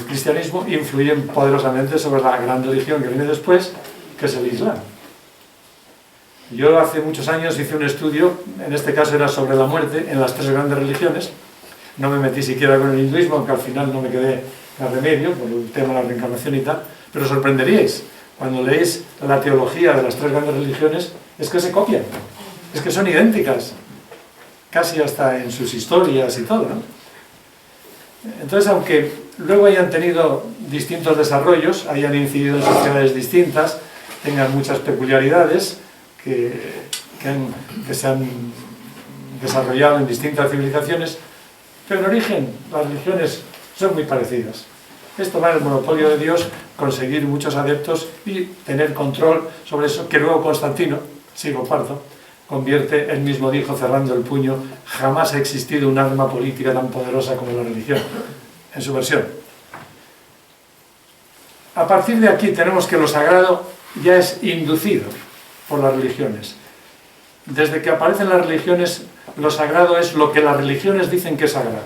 cristianismo influyen poderosamente sobre la gran religión que viene después, que es el Islam. Yo hace muchos años hice un estudio, en este caso era sobre la muerte en las 3 grandes religiones. No me metí siquiera con el hinduismo, aunque al final no me quedé a remedio por el tema de la reencarnación y tal, pero os sorprenderíais cuando leéis la teología de las 3 grandes religiones, es que se copian, es que son idénticas, casi hasta en sus historias y todo, ¿no? Entonces, aunque luego hayan tenido distintos desarrollos, hayan incidido en sociedades distintas, tengan muchas peculiaridades que se han desarrollado en distintas civilizaciones, pero en origen las religiones son muy parecidas. Es tomar el monopolio de Dios, conseguir muchos adeptos y tener control sobre eso, que luego Constantino, siglo IV, convierte, él mismo dijo cerrando el puño, jamás ha existido un arma política tan poderosa como la religión, en su versión. A partir de aquí tenemos que lo sagrado ya es inducido por las religiones. Desde que aparecen las religiones, lo sagrado es lo que las religiones dicen que es sagrado.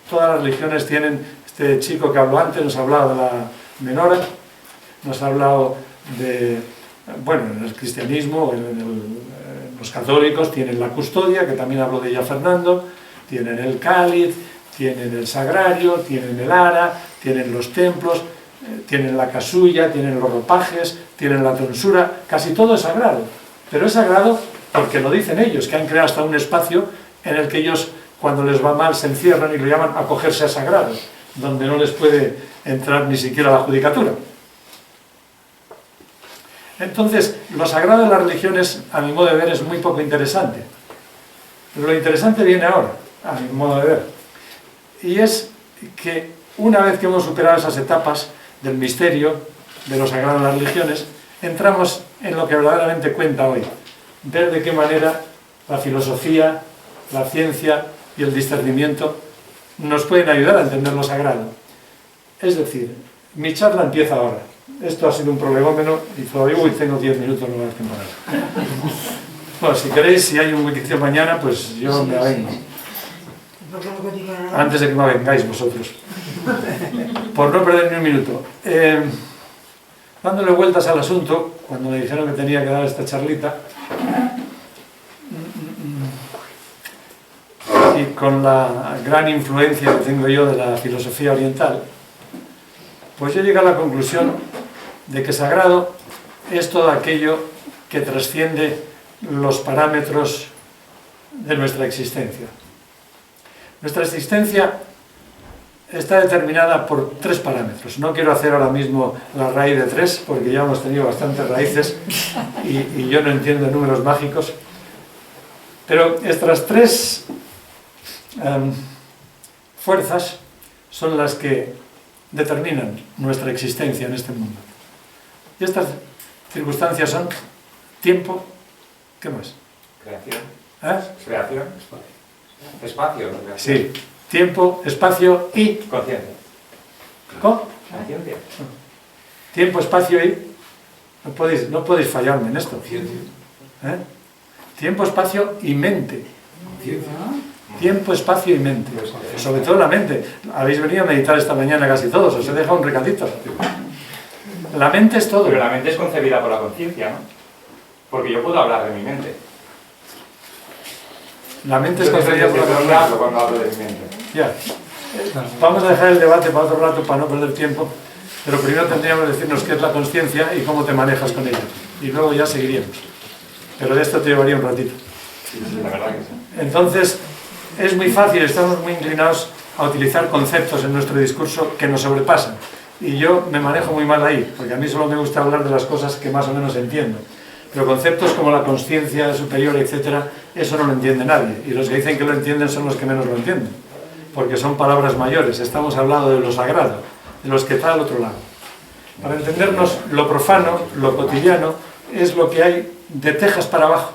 Todas las religiones tienen, este chico que habló antes nos ha hablado de la menora, nos ha hablado de, bueno, en el cristianismo, los católicos tienen la custodia, que también habló de ella Fernando, tienen el cáliz, tienen el sagrario, tienen el ara, tienen los templos, tienen la casulla, tienen los ropajes, tienen la tonsura, casi todo es sagrado. Pero es sagrado porque lo dicen ellos, que han creado hasta un espacio en el que ellos, cuando les va mal, se encierran y lo llaman acogerse a sagrado, donde no les puede entrar ni siquiera la judicatura. Entonces, lo sagrado de las religiones, a mi modo de ver, es muy poco interesante. Lo interesante viene ahora, a mi modo de ver. Y es que una vez que hemos superado esas etapas del misterio, de lo sagrado de las religiones, entramos en lo que verdaderamente cuenta hoy. Ver de qué manera la filosofía, la ciencia y el discernimiento nos pueden ayudar a entender lo sagrado. Es decir, mi charla empieza ahora. Esto ha sido un prolegómeno y todavía tengo 10 minutos en la temporada. Bueno, si queréis, si hay un Wikicción mañana, pues yo me avengo. Antes de que me avengáis vosotros. Por no perder ni un minuto. Dándole vueltas al asunto, cuando me dijeron que tenía que dar esta charlita, y con la gran influencia que tengo yo de la filosofía oriental, pues yo llegué a la conclusión de que sagrado es todo aquello que trasciende los parámetros de nuestra existencia. Nuestra existencia está determinada por 3 parámetros. No quiero hacer ahora mismo la raíz de 3, porque ya hemos tenido bastantes raíces y yo no entiendo números mágicos. Pero estas 3 fuerzas son las que determinan nuestra existencia en este mundo. Y estas circunstancias son tiempo, ¿qué más? Creación. Creación. Espacio. Sí, tiempo, espacio y... Conciencia. ¿Cómo? Conciencia. Tiempo, espacio y... No podéis fallarme en esto. Tiempo, espacio y mente. Tiempo, espacio y mente. Sobre todo la mente. Habéis venido a meditar esta mañana casi todos, os he dejado un recadito. La mente es todo. Pero la mente es concebida por la conciencia, ¿no? Porque yo puedo hablar de mi mente. La mente es concebida por la conciencia. Cuando hablo de mi mente. Ya. Vamos a dejar el debate para otro rato, para no perder tiempo. Pero primero tendríamos que decirnos qué es la consciencia y cómo te manejas con ella. Y luego ya seguiríamos. Pero de esto te llevaría un ratito. Sí, la verdad que sí. Entonces, es muy fácil, estamos muy inclinados a utilizar conceptos en nuestro discurso que nos sobrepasan. Y yo me manejo muy mal ahí, porque a mí solo me gusta hablar de las cosas que más o menos entiendo. Pero conceptos como la consciencia superior, etcétera, eso no lo entiende nadie. Y los que dicen que lo entienden son los que menos lo entienden. Porque son palabras mayores. Estamos hablando de lo sagrado, de los que está al otro lado. Para entendernos, lo profano, lo cotidiano, es lo que hay de tejas para abajo.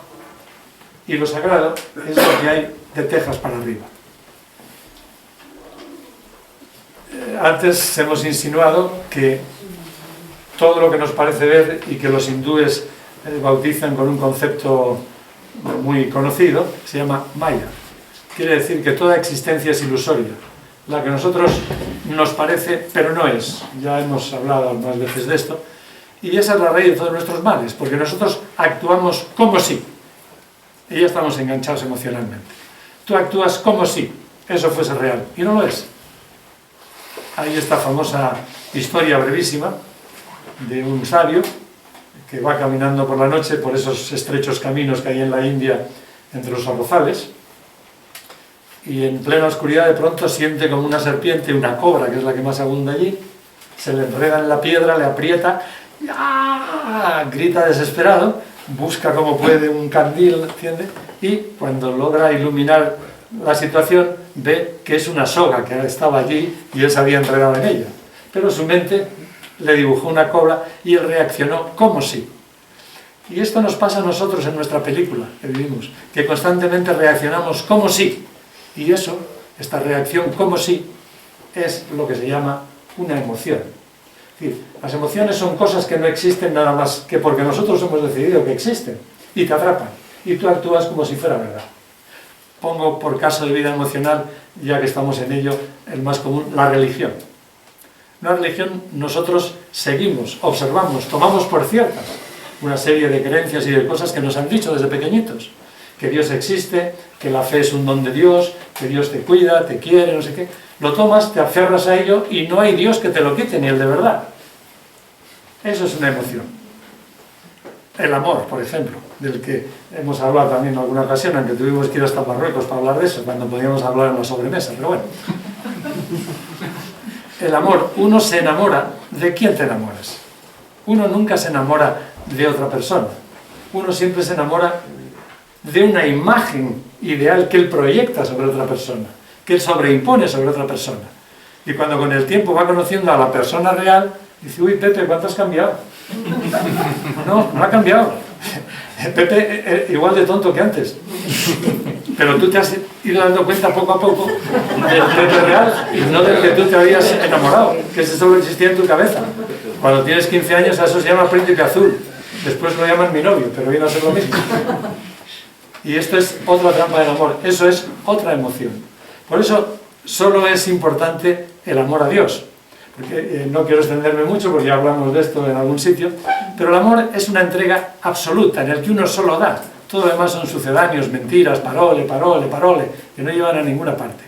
Y lo sagrado es lo que hay de tejas para arriba. Antes hemos insinuado que todo lo que nos parece ver y que los hindúes bautizan con un concepto muy conocido, se llama Maya. Quiere decir que toda existencia es ilusoria. La que a nosotros nos parece, pero no es. Ya hemos hablado más veces de esto. Y esa es la raíz de todos nuestros males, porque nosotros actuamos como si. Y ya estamos enganchados emocionalmente. Tú actúas como si eso fuese real, y no lo es. Hay esta famosa historia brevísima de un sabio que va caminando por la noche por esos estrechos caminos que hay en la India entre los arrozales, y en plena oscuridad de pronto siente como una serpiente, una cobra, que es la que más abunda allí, se le enreda en la piedra, le aprieta, ¡ah!, grita desesperado, busca como puede un candil, ¿entiende? Y cuando logra iluminar la situación, ve que es una soga que estaba allí y él se había enredado en ella. Pero su mente le dibujó una cobra y él reaccionó como si. Y esto nos pasa a nosotros en nuestra película que vivimos, que constantemente reaccionamos como si. Y eso, esta reacción como si, es lo que se llama una emoción. Es decir, las emociones son cosas que no existen nada más que porque nosotros hemos decidido que existen y te atrapan. Y tú actúas como si fuera verdad. Pongo por caso de vida emocional, ya que estamos en ello, el más común, la religión. Una religión nosotros seguimos, observamos, tomamos por ciertas una serie de creencias y de cosas que nos han dicho desde pequeñitos. Que Dios existe, que la fe es un don de Dios, que Dios te cuida, te quiere, no sé qué. Lo tomas, te aferras a ello y no hay Dios que te lo quite, ni el de verdad. Eso es una emoción. El amor, por ejemplo. del que hemos hablado también en alguna ocasión, aunque tuvimos que ir hasta Marruecos para hablar de eso, cuando podíamos hablar en la sobremesa, pero bueno. El amor, uno se enamora. ¿De quién te enamoras? Uno nunca se enamora de otra persona. Uno siempre se enamora de una imagen ideal que él proyecta sobre otra persona, que él sobreimpone sobre otra persona. Y cuando con el tiempo va conociendo a la persona real, dice, uy, Pepe, ¿cuánto has cambiado? No, no ha cambiado. Pepe igual de tonto que antes. Pero tú te has ido dando cuenta poco a poco del Pepe real y no del que tú te habías enamorado, que ese solo existía en tu cabeza. Cuando tienes 15 años a eso se llama príncipe azul. Después lo llaman mi novio, pero viene a ser lo mismo. Y esto es otra trampa del amor, eso es otra emoción. Por eso solo es importante el amor a Dios. Porque no quiero extenderme mucho, porque ya hablamos de esto en algún sitio, pero el amor es una entrega absoluta, en el que uno solo da. Todo lo demás son sucedáneos, mentiras, parole, que no llevan a ninguna parte.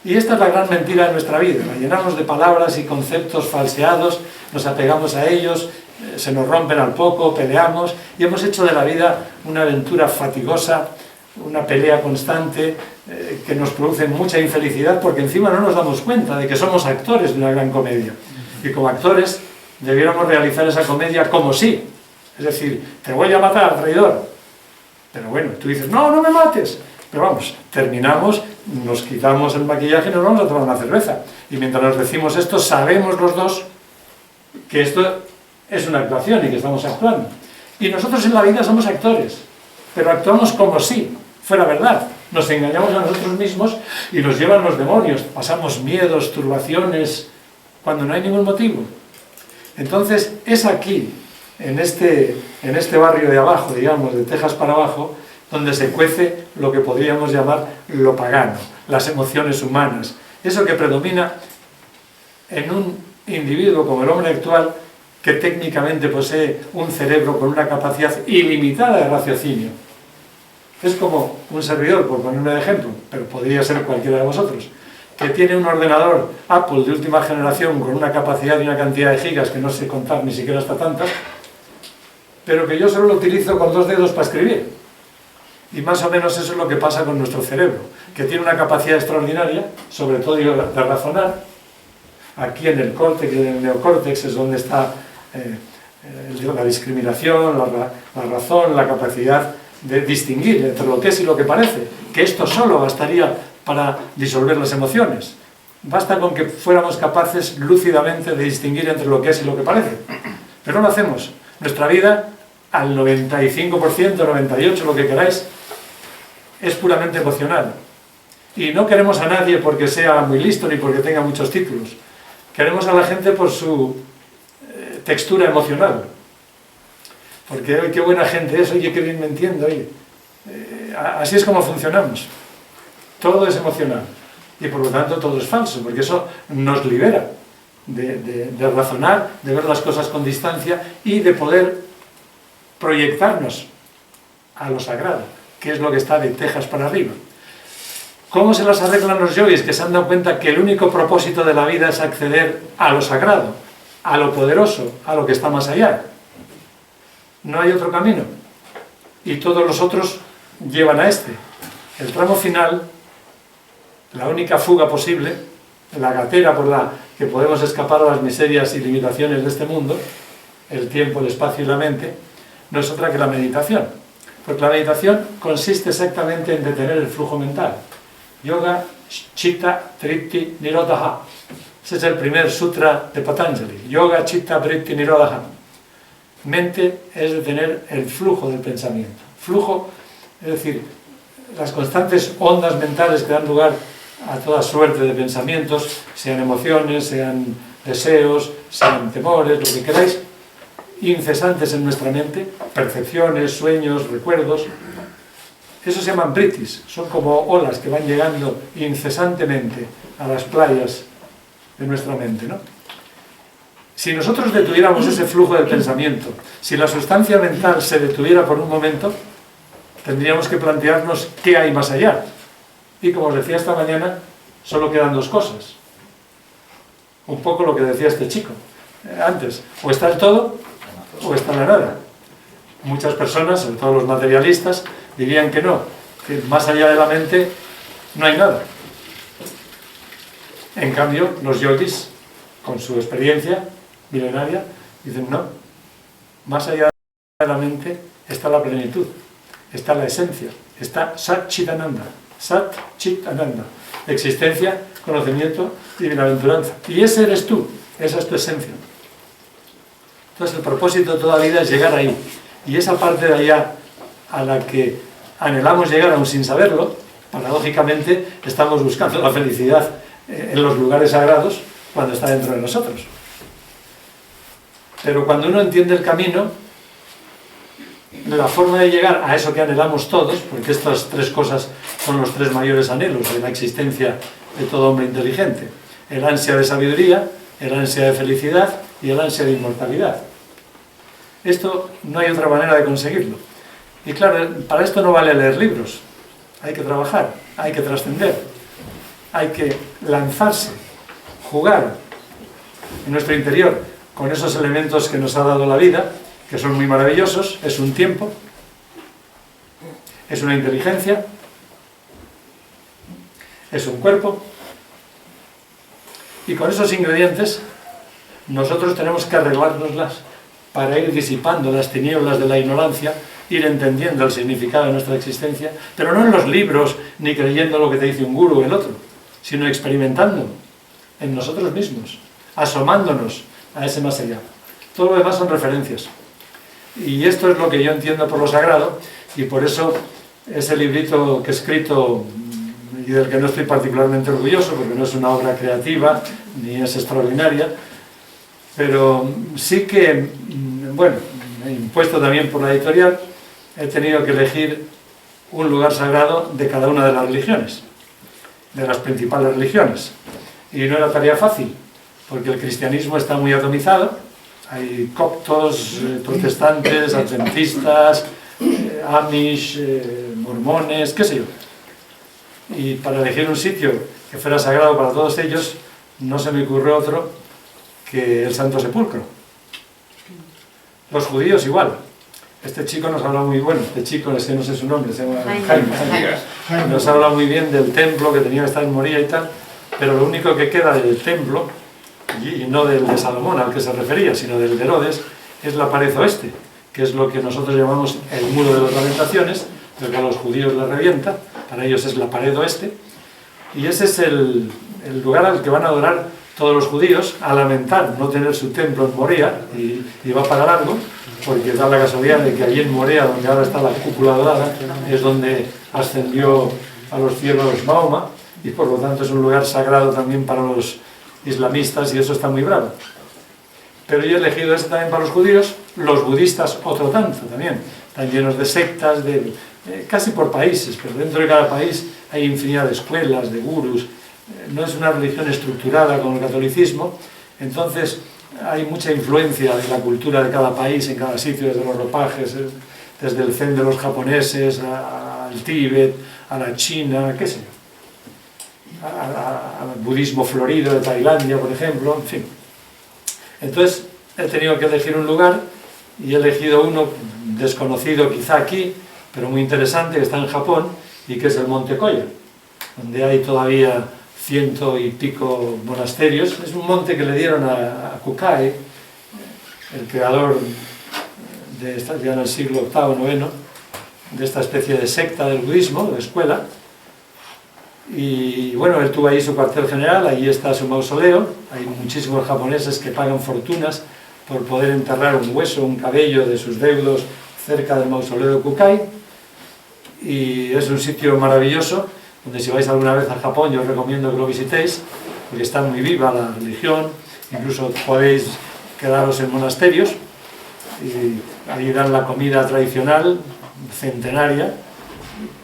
Y esta es la gran mentira de nuestra vida. La llenamos de palabras y conceptos falseados, nos apegamos a ellos, se nos rompen al poco, peleamos, y hemos hecho de la vida una aventura fatigosa, una pelea constante, que nos produce mucha infelicidad, porque encima no nos damos cuenta de que somos actores de una gran comedia. Y como actores debiéramos realizar esa comedia como sí. Es decir, te voy a matar, traidor. Pero bueno, tú dices, no, no me mates. Pero vamos, terminamos, nos quitamos el maquillaje y nos vamos a tomar una cerveza. Y mientras nos decimos esto, sabemos los dos que esto es una actuación y que estamos actuando. Y nosotros en la vida somos actores, pero actuamos como si fuera verdad. Nos engañamos a nosotros mismos y nos llevan los demonios. Pasamos miedos, turbaciones, cuando no hay ningún motivo. Entonces, es aquí, en este barrio de abajo, digamos, de Texas para abajo, donde se cuece lo que podríamos llamar lo pagano, las emociones humanas. Eso que predomina en un individuo como el hombre actual, que técnicamente posee un cerebro con una capacidad ilimitada de raciocinio. Es como un servidor, por ponerme de ejemplo, pero podría ser cualquiera de vosotros, que tiene un ordenador Apple de última generación con una capacidad y una cantidad de gigas que no sé contar ni siquiera hasta tantas, pero que yo solo lo utilizo con 2 dedos para escribir. Y más o menos eso es lo que pasa con nuestro cerebro, que tiene una capacidad extraordinaria, sobre todo de razonar. Aquí en el córtex, en el neocórtex, es donde está la discriminación, la razón, la capacidad de distinguir entre lo que es y lo que parece, que esto solo bastaría para disolver las emociones. Basta con que fuéramos capaces lúcidamente de distinguir entre lo que es y lo que parece. Pero no lo hacemos. Nuestra vida, al 95%, 98%, lo que queráis, es puramente emocional. Y no queremos a nadie porque sea muy listo ni porque tenga muchos títulos. Queremos a la gente por su textura emocional. Porque, oye, qué buena gente es, oye, qué bien me entiendo, oye. Así es como funcionamos. Todo es emocional. Y por lo tanto todo es falso, porque eso nos libera de razonar, de ver las cosas con distancia y de poder proyectarnos a lo sagrado, que es lo que está de Texas para arriba. ¿Cómo se las arreglan los yogis que se han dado cuenta que el único propósito de la vida es acceder a lo sagrado, a lo poderoso, a lo que está más allá? No hay otro camino. Y todos los otros llevan a este. El tramo final, la única fuga posible, la gatera por la que podemos escapar a las miserias y limitaciones de este mundo, el tiempo, el espacio y la mente, no es otra que la meditación. Porque la meditación consiste exactamente en detener el flujo mental. Yoga, Chitta, Vritti, Nirodha. Ese es el primer sutra de Patanjali. Yoga, Chitta, Vritti, Nirodha. Mente es detener el flujo del pensamiento. Flujo, es decir, las constantes ondas mentales que dan lugar a toda suerte de pensamientos, sean emociones, sean deseos, sean temores, lo que queráis, incesantes en nuestra mente, percepciones, sueños, recuerdos. Esos se llaman vrittis, son como olas que van llegando incesantemente a las playas de nuestra mente, ¿no? Si nosotros detuviéramos ese flujo del pensamiento, si la sustancia mental se detuviera por un momento, tendríamos que plantearnos qué hay más allá. Y como os decía esta mañana, solo quedan 2 cosas. Un poco lo que decía este chico antes, o está el todo o está la nada. Muchas personas, sobre todo los materialistas, dirían que no, que más allá de la mente no hay nada. En cambio, los yogis, con su experiencia milenaria, dicen no, más allá de la mente está la plenitud, está la esencia, está Sat Chit Ananda, Sat Chit Ananda, existencia, conocimiento y bienaventuranza. Y ese eres tú, esa es tu esencia. Entonces el propósito de toda la vida es llegar ahí. Y esa parte de allá a la que anhelamos llegar aún sin saberlo, paradójicamente estamos buscando la felicidad en los lugares sagrados cuando está dentro de nosotros. Pero cuando uno entiende el camino, la forma de llegar a eso que anhelamos todos, porque estas tres cosas son los tres mayores anhelos de la existencia de todo hombre inteligente: el ansia de sabiduría, el ansia de felicidad y el ansia de inmortalidad. Esto no hay otra manera de conseguirlo. Y claro, para esto no vale leer libros, hay que trabajar, hay que trascender, hay que lanzarse, jugar en nuestro interior con esos elementos que nos ha dado la vida, que son muy maravillosos. Es un tiempo, es una inteligencia, es un cuerpo, y con esos ingredientes nosotros tenemos que arreglárnoslas para ir disipando las tinieblas de la ignorancia, ir entendiendo el significado de nuestra existencia, pero no en los libros ni creyendo lo que te dice un gurú o el otro, sino experimentando en nosotros mismos, asomándonos a ese más allá. Todo lo demás son referencias. Y esto es lo que yo entiendo por lo sagrado, y por eso ese librito que he escrito, y del que no estoy particularmente orgulloso, porque no es una obra creativa, ni es extraordinaria, pero sí que, bueno, impuesto también por la editorial, he tenido que elegir un lugar sagrado de cada una de las religiones, de las principales religiones. Y no era tarea fácil, porque el cristianismo está muy atomizado. Hay coptos, protestantes, adventistas, amish, mormones, qué sé yo. Y para elegir un sitio que fuera sagrado para todos ellos, no se me ocurrió otro que el Santo Sepulcro. Los judíos igual. Este chico nos habla muy bueno, este chico, es que no sé su nombre, se llama Jaime. Nos habla muy bien del templo que tenía que estar en Moría y tal, pero lo único que queda del templo, y no del de Salomón al que se refería, sino del de Herodes, es la pared oeste, que es lo que nosotros llamamos el muro de las lamentaciones, lo que a los judíos les revienta, para ellos es la pared oeste, y ese es el lugar al que van a adorar todos los judíos, a lamentar no tener su templo en Moría, y va para largo, porque da la casualidad de que allí en Morea, donde ahora está la cúpula dorada, es donde ascendió a los cielos Mahoma, y por lo tanto es un lugar sagrado también para los islamistas, y eso está muy bravo. Pero yo he elegido este también para los judíos. Los budistas otro tanto también, están llenos de sectas, casi por países, pero dentro de cada país hay infinidad de escuelas, de gurús. No es una religión estructurada como el catolicismo, entonces hay mucha influencia de la cultura de cada país en cada sitio, desde los ropajes, desde el zen de los japoneses, al Tíbet, a la China, qué sé yo, al budismo florido de Tailandia, por ejemplo, en fin. Entonces he tenido que elegir un lugar, y he elegido uno desconocido quizá aquí, pero muy interesante, que está en Japón, y que es el Monte Koya, donde hay todavía 100 y pico monasterios. Es un monte que le dieron a Kukai, el creador de ya en el siglo VIII, IX, de esta especie de secta del budismo, de escuela. Y bueno, él tuvo ahí su cuartel general, ahí está su mausoleo. Hay muchísimos japoneses que pagan fortunas por poder enterrar un hueso, un cabello de sus deudos cerca del mausoleo de Kukai. Y es un sitio maravilloso, donde si vais alguna vez a Japón yo os recomiendo que lo visitéis, porque está muy viva la religión, incluso podéis quedaros en monasterios, y ahí dan la comida tradicional, centenaria,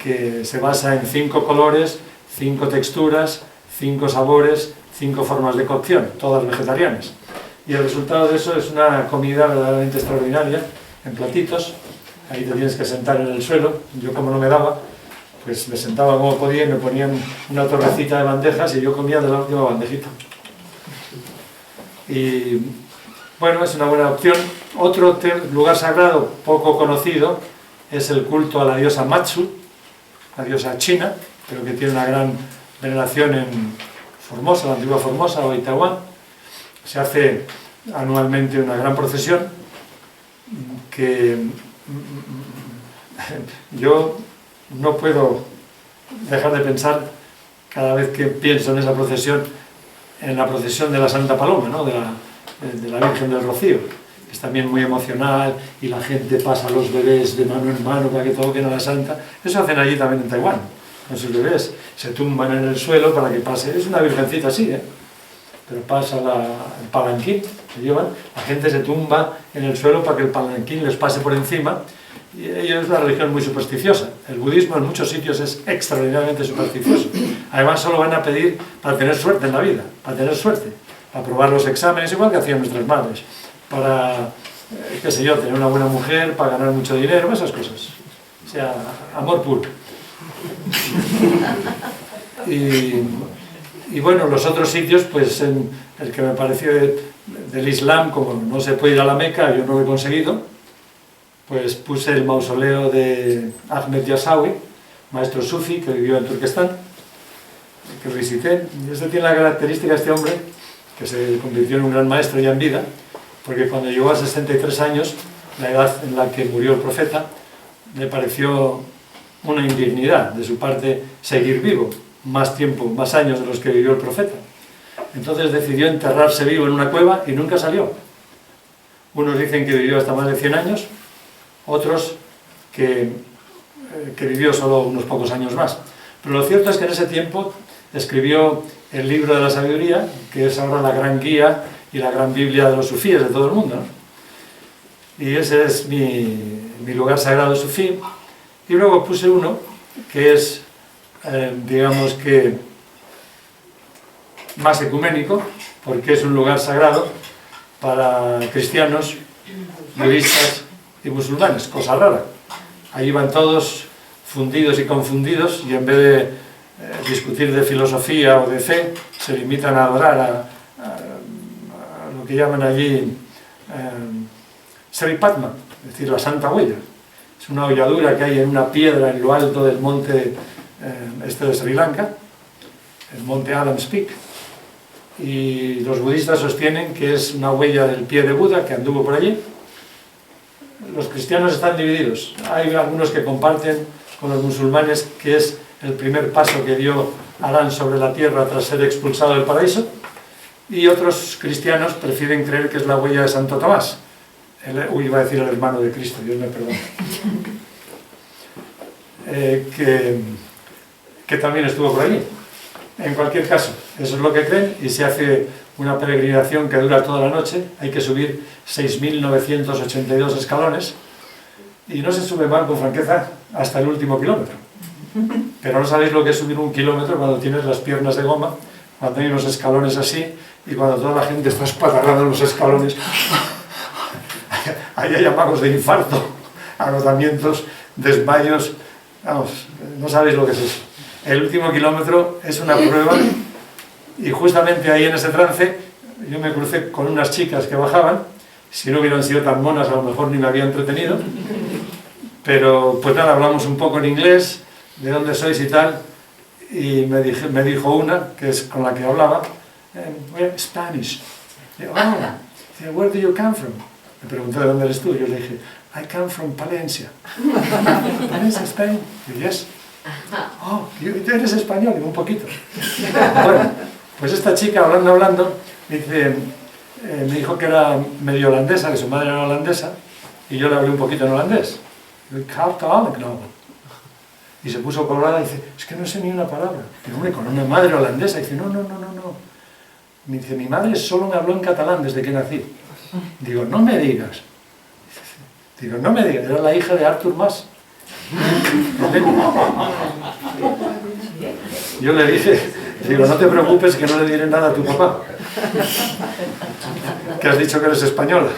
que se basa en 5 colores, 5 texturas, 5 sabores, 5 formas de cocción, todas vegetarianas. Y el resultado de eso es una comida verdaderamente extraordinaria, en platitos. Ahí te tienes que sentar en el suelo. Yo, como no me daba, pues me sentaba como podía y me ponían una torrecita de bandejas y yo comía de la última bandejita. Y bueno, es una buena opción Otro lugar sagrado poco conocido es el culto a la diosa Matsu, la diosa china, pero que tiene una gran veneración en Formosa, la antigua Formosa, hoy Taiwán. Se hace anualmente una gran procesión que yo no puedo dejar de pensar cada vez que pienso en esa procesión, en la procesión de la Santa Paloma, ¿no? de la Virgen del Rocío. Es también muy emocional y la gente pasa a los bebés de mano en mano para que toquen a la Santa. Eso hacen allí también en Taiwán, con sus bebés. Se tumban en el suelo para que pase. Es una virgencita así, ¿eh? Pero pasa el palanquín, se llevan, la gente se tumba en el suelo para que el palanquín les pase por encima, y es una religión muy supersticiosa. El budismo en muchos sitios es extraordinariamente supersticioso. Además solo van a pedir para tener suerte en la vida, para tener suerte, para aprobar los exámenes, igual que hacían nuestras madres, para, qué sé yo, tener una buena mujer, para ganar mucho dinero, esas cosas. O sea, amor puro. Y bueno, los otros sitios, pues el que me pareció del Islam, como no se puede ir a la Meca, yo no lo he conseguido, pues puse el mausoleo de Ahmed Yasawi, maestro sufi que vivió en Turquestán, que visité. Y este tiene la característica, este hombre, que se convirtió en un gran maestro ya en vida, porque cuando llegó a 63 años, la edad en la que murió el profeta, me pareció una indignidad de su parte seguir vivo más tiempo, más años de los que vivió el profeta. Entonces decidió enterrarse vivo en una cueva y nunca salió. Unos dicen que vivió hasta más de 100 años, otros que vivió solo unos pocos años más. Pero lo cierto es que en ese tiempo escribió el libro de la sabiduría, que es ahora la gran guía y la gran Biblia de los sufíes de todo el mundo, ¿no? Y ese es mi lugar sagrado sufí. Y luego puse uno que es digamos que más ecuménico, porque es un lugar sagrado para cristianos, budistas y musulmanes, cosa rara. Allí van todos fundidos y confundidos, y en vez de discutir de filosofía o de fe, se limitan a adorar a lo que llaman allí Sri Padma, es decir, la Santa Huella. Es una holladura que hay en una piedra en lo alto del monte de Sri Lanka, el monte Adams Peak, y los budistas sostienen que es una huella del pie de Buda que anduvo por allí. Los cristianos están divididos. Hay algunos que comparten con los musulmanes que es el primer paso que dio Adán sobre la tierra tras ser expulsado del paraíso, y otros cristianos prefieren creer que es la huella de Santo Tomás. Iba a decir el hermano de Cristo, Dios me perdone. Que también estuvo por allí. En cualquier caso, eso es lo que creen, y se hace una peregrinación que dura toda la noche. Hay que subir 6.982 escalones, y no se sube mal, con franqueza, hasta el último kilómetro. Pero no sabéis lo que es subir un kilómetro cuando tienes las piernas de goma, cuando hay unos escalones así, y cuando toda la gente está espatarrada en los escalones. Ahí hay amagos de infarto, agotamientos, desmayos. Vamos, no sabéis lo que es eso. El último kilómetro es una prueba, y justamente ahí en ese trance yo me crucé con unas chicas que bajaban. Si no hubieran sido tan monas, a lo mejor ni me había entretenido, pero pues nada, hablamos un poco en inglés, de dónde sois y tal, y me dijo una, que es con la que hablaba, Spanish. Oh, where do you come from? Me preguntó de dónde eres tú, y yo le dije, I come from Palencia. ¿Palencia, Spain? Y yes. Oh, ¿eres español? Digo, un poquito. Bueno, pues esta chica, hablando, me dijo que era medio holandesa, que su madre era holandesa, y yo le hablé un poquito en holandés. Y se puso colorada y dice, es que no sé ni una palabra. Digo, hombre, con una madre holandesa. Y dice, no. Me dice, mi madre solo me habló en catalán desde que nací. Digo, no me digas. Digo, no me digas, era la hija de Artur Mas. Yo le dije, digo, no te preocupes que no le diré nada a tu papá, que has dicho que eres española,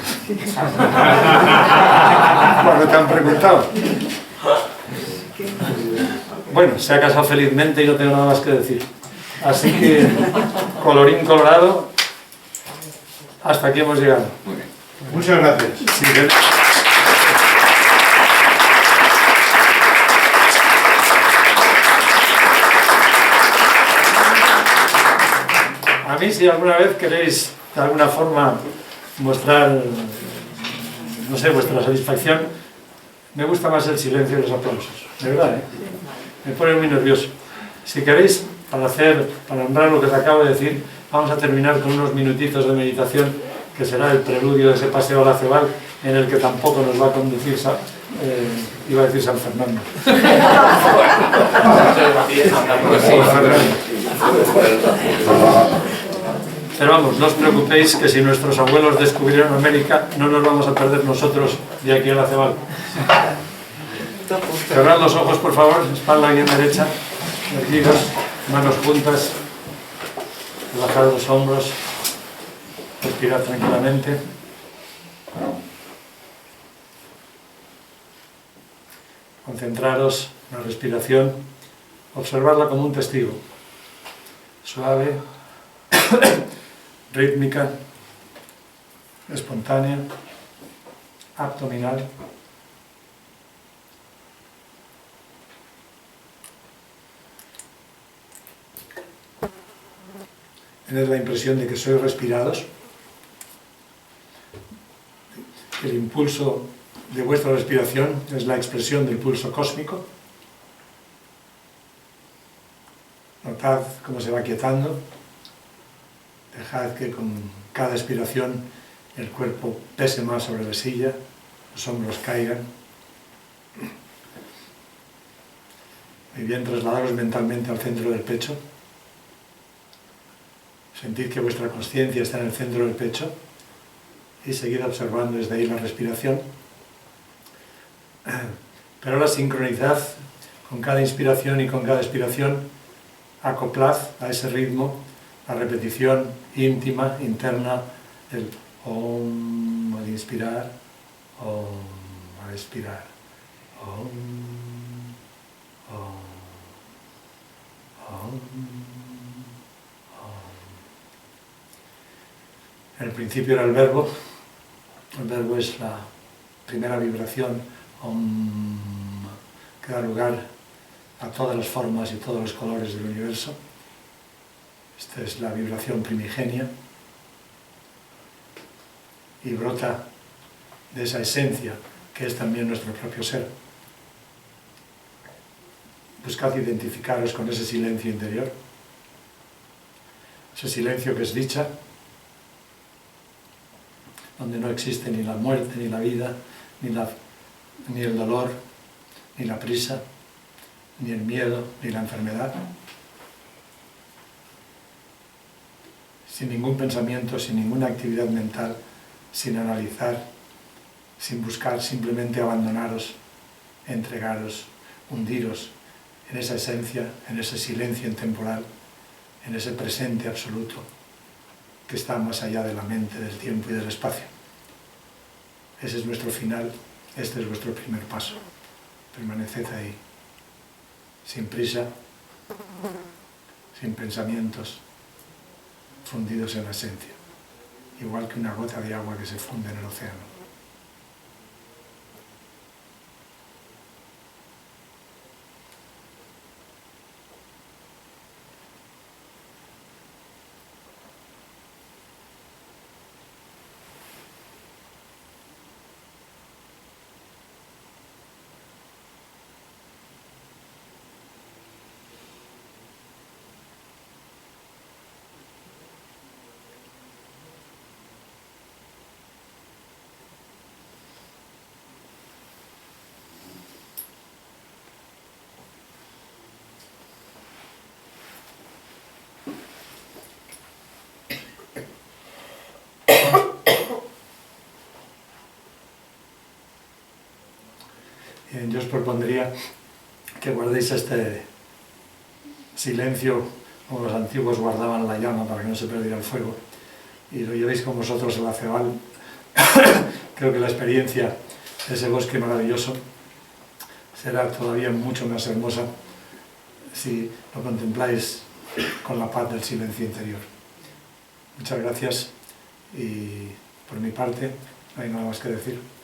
cuando te han preguntado. Bueno, se ha casado felizmente y no tengo nada más que decir. Así que, colorín colorado, hasta aquí hemos llegado. Muy bien. Muchas gracias. Sí, a mí, si alguna vez queréis de alguna forma mostrar, no sé, vuestra satisfacción, me gusta más el silencio y los aplausos, de verdad, ¿eh? Me pone muy nervioso. Si queréis, para honrar lo que os acabo de decir, vamos a terminar con unos minutitos de meditación, que será el preludio de ese paseo a la Cebal, en el que tampoco nos va a conducir, iba a decir San Fernando. Pero vamos, no os preocupéis, que si nuestros abuelos descubrieron América, no nos vamos a perder nosotros de aquí a la Cebal. Cerrad los ojos, por favor, espalda bien derecha, erguidos, manos juntas, relajad los hombros, respirad tranquilamente. Concentraros en la respiración, observarla como un testigo, suave, rítmica, espontánea, abdominal. Tened la impresión de que sois respirados, que el impulso de vuestra respiración es la expresión del pulso cósmico. Notad cómo se va quietando. Dejad que con cada expiración el cuerpo pese más sobre la silla, los hombros caigan. Muy bien, trasladaros mentalmente al centro del pecho. Sentid que vuestra conciencia está en el centro del pecho y seguid observando desde ahí la respiración. Pero ahora sincronizad con cada inspiración y con cada expiración, acoplad a ese ritmo la repetición íntima, interna, del Om al inspirar, Om al expirar, Om, Om, Om, Om. En el principio era el verbo es la primera vibración, Om, que da lugar a todas las formas y todos los colores del universo. Esta es la vibración primigenia y brota de esa esencia que es también nuestro propio ser. Buscad identificaros con ese silencio interior, ese silencio que es dicha, donde no existe ni la muerte, ni la vida, ni el dolor, ni la prisa, ni el miedo, ni la enfermedad. Sin ningún pensamiento, sin ninguna actividad mental, sin analizar, sin buscar, simplemente abandonaros, entregaros, hundiros en esa esencia, en ese silencio intemporal, en ese presente absoluto que está más allá de la mente, del tiempo y del espacio. Ese es nuestro final, este es vuestro primer paso. Permaneced ahí, sin prisa, sin pensamientos, fundidos en la esencia, igual que una gota de agua que se funde en el océano. Bien, yo os propondría que guardéis este silencio como los antiguos guardaban la llama para que no se perdiera el fuego y lo llevéis con vosotros a la Cebal. Creo que la experiencia de ese bosque maravilloso será todavía mucho más hermosa si lo contempláis con la paz del silencio interior. Muchas gracias y por mi parte No hay nada más que decir.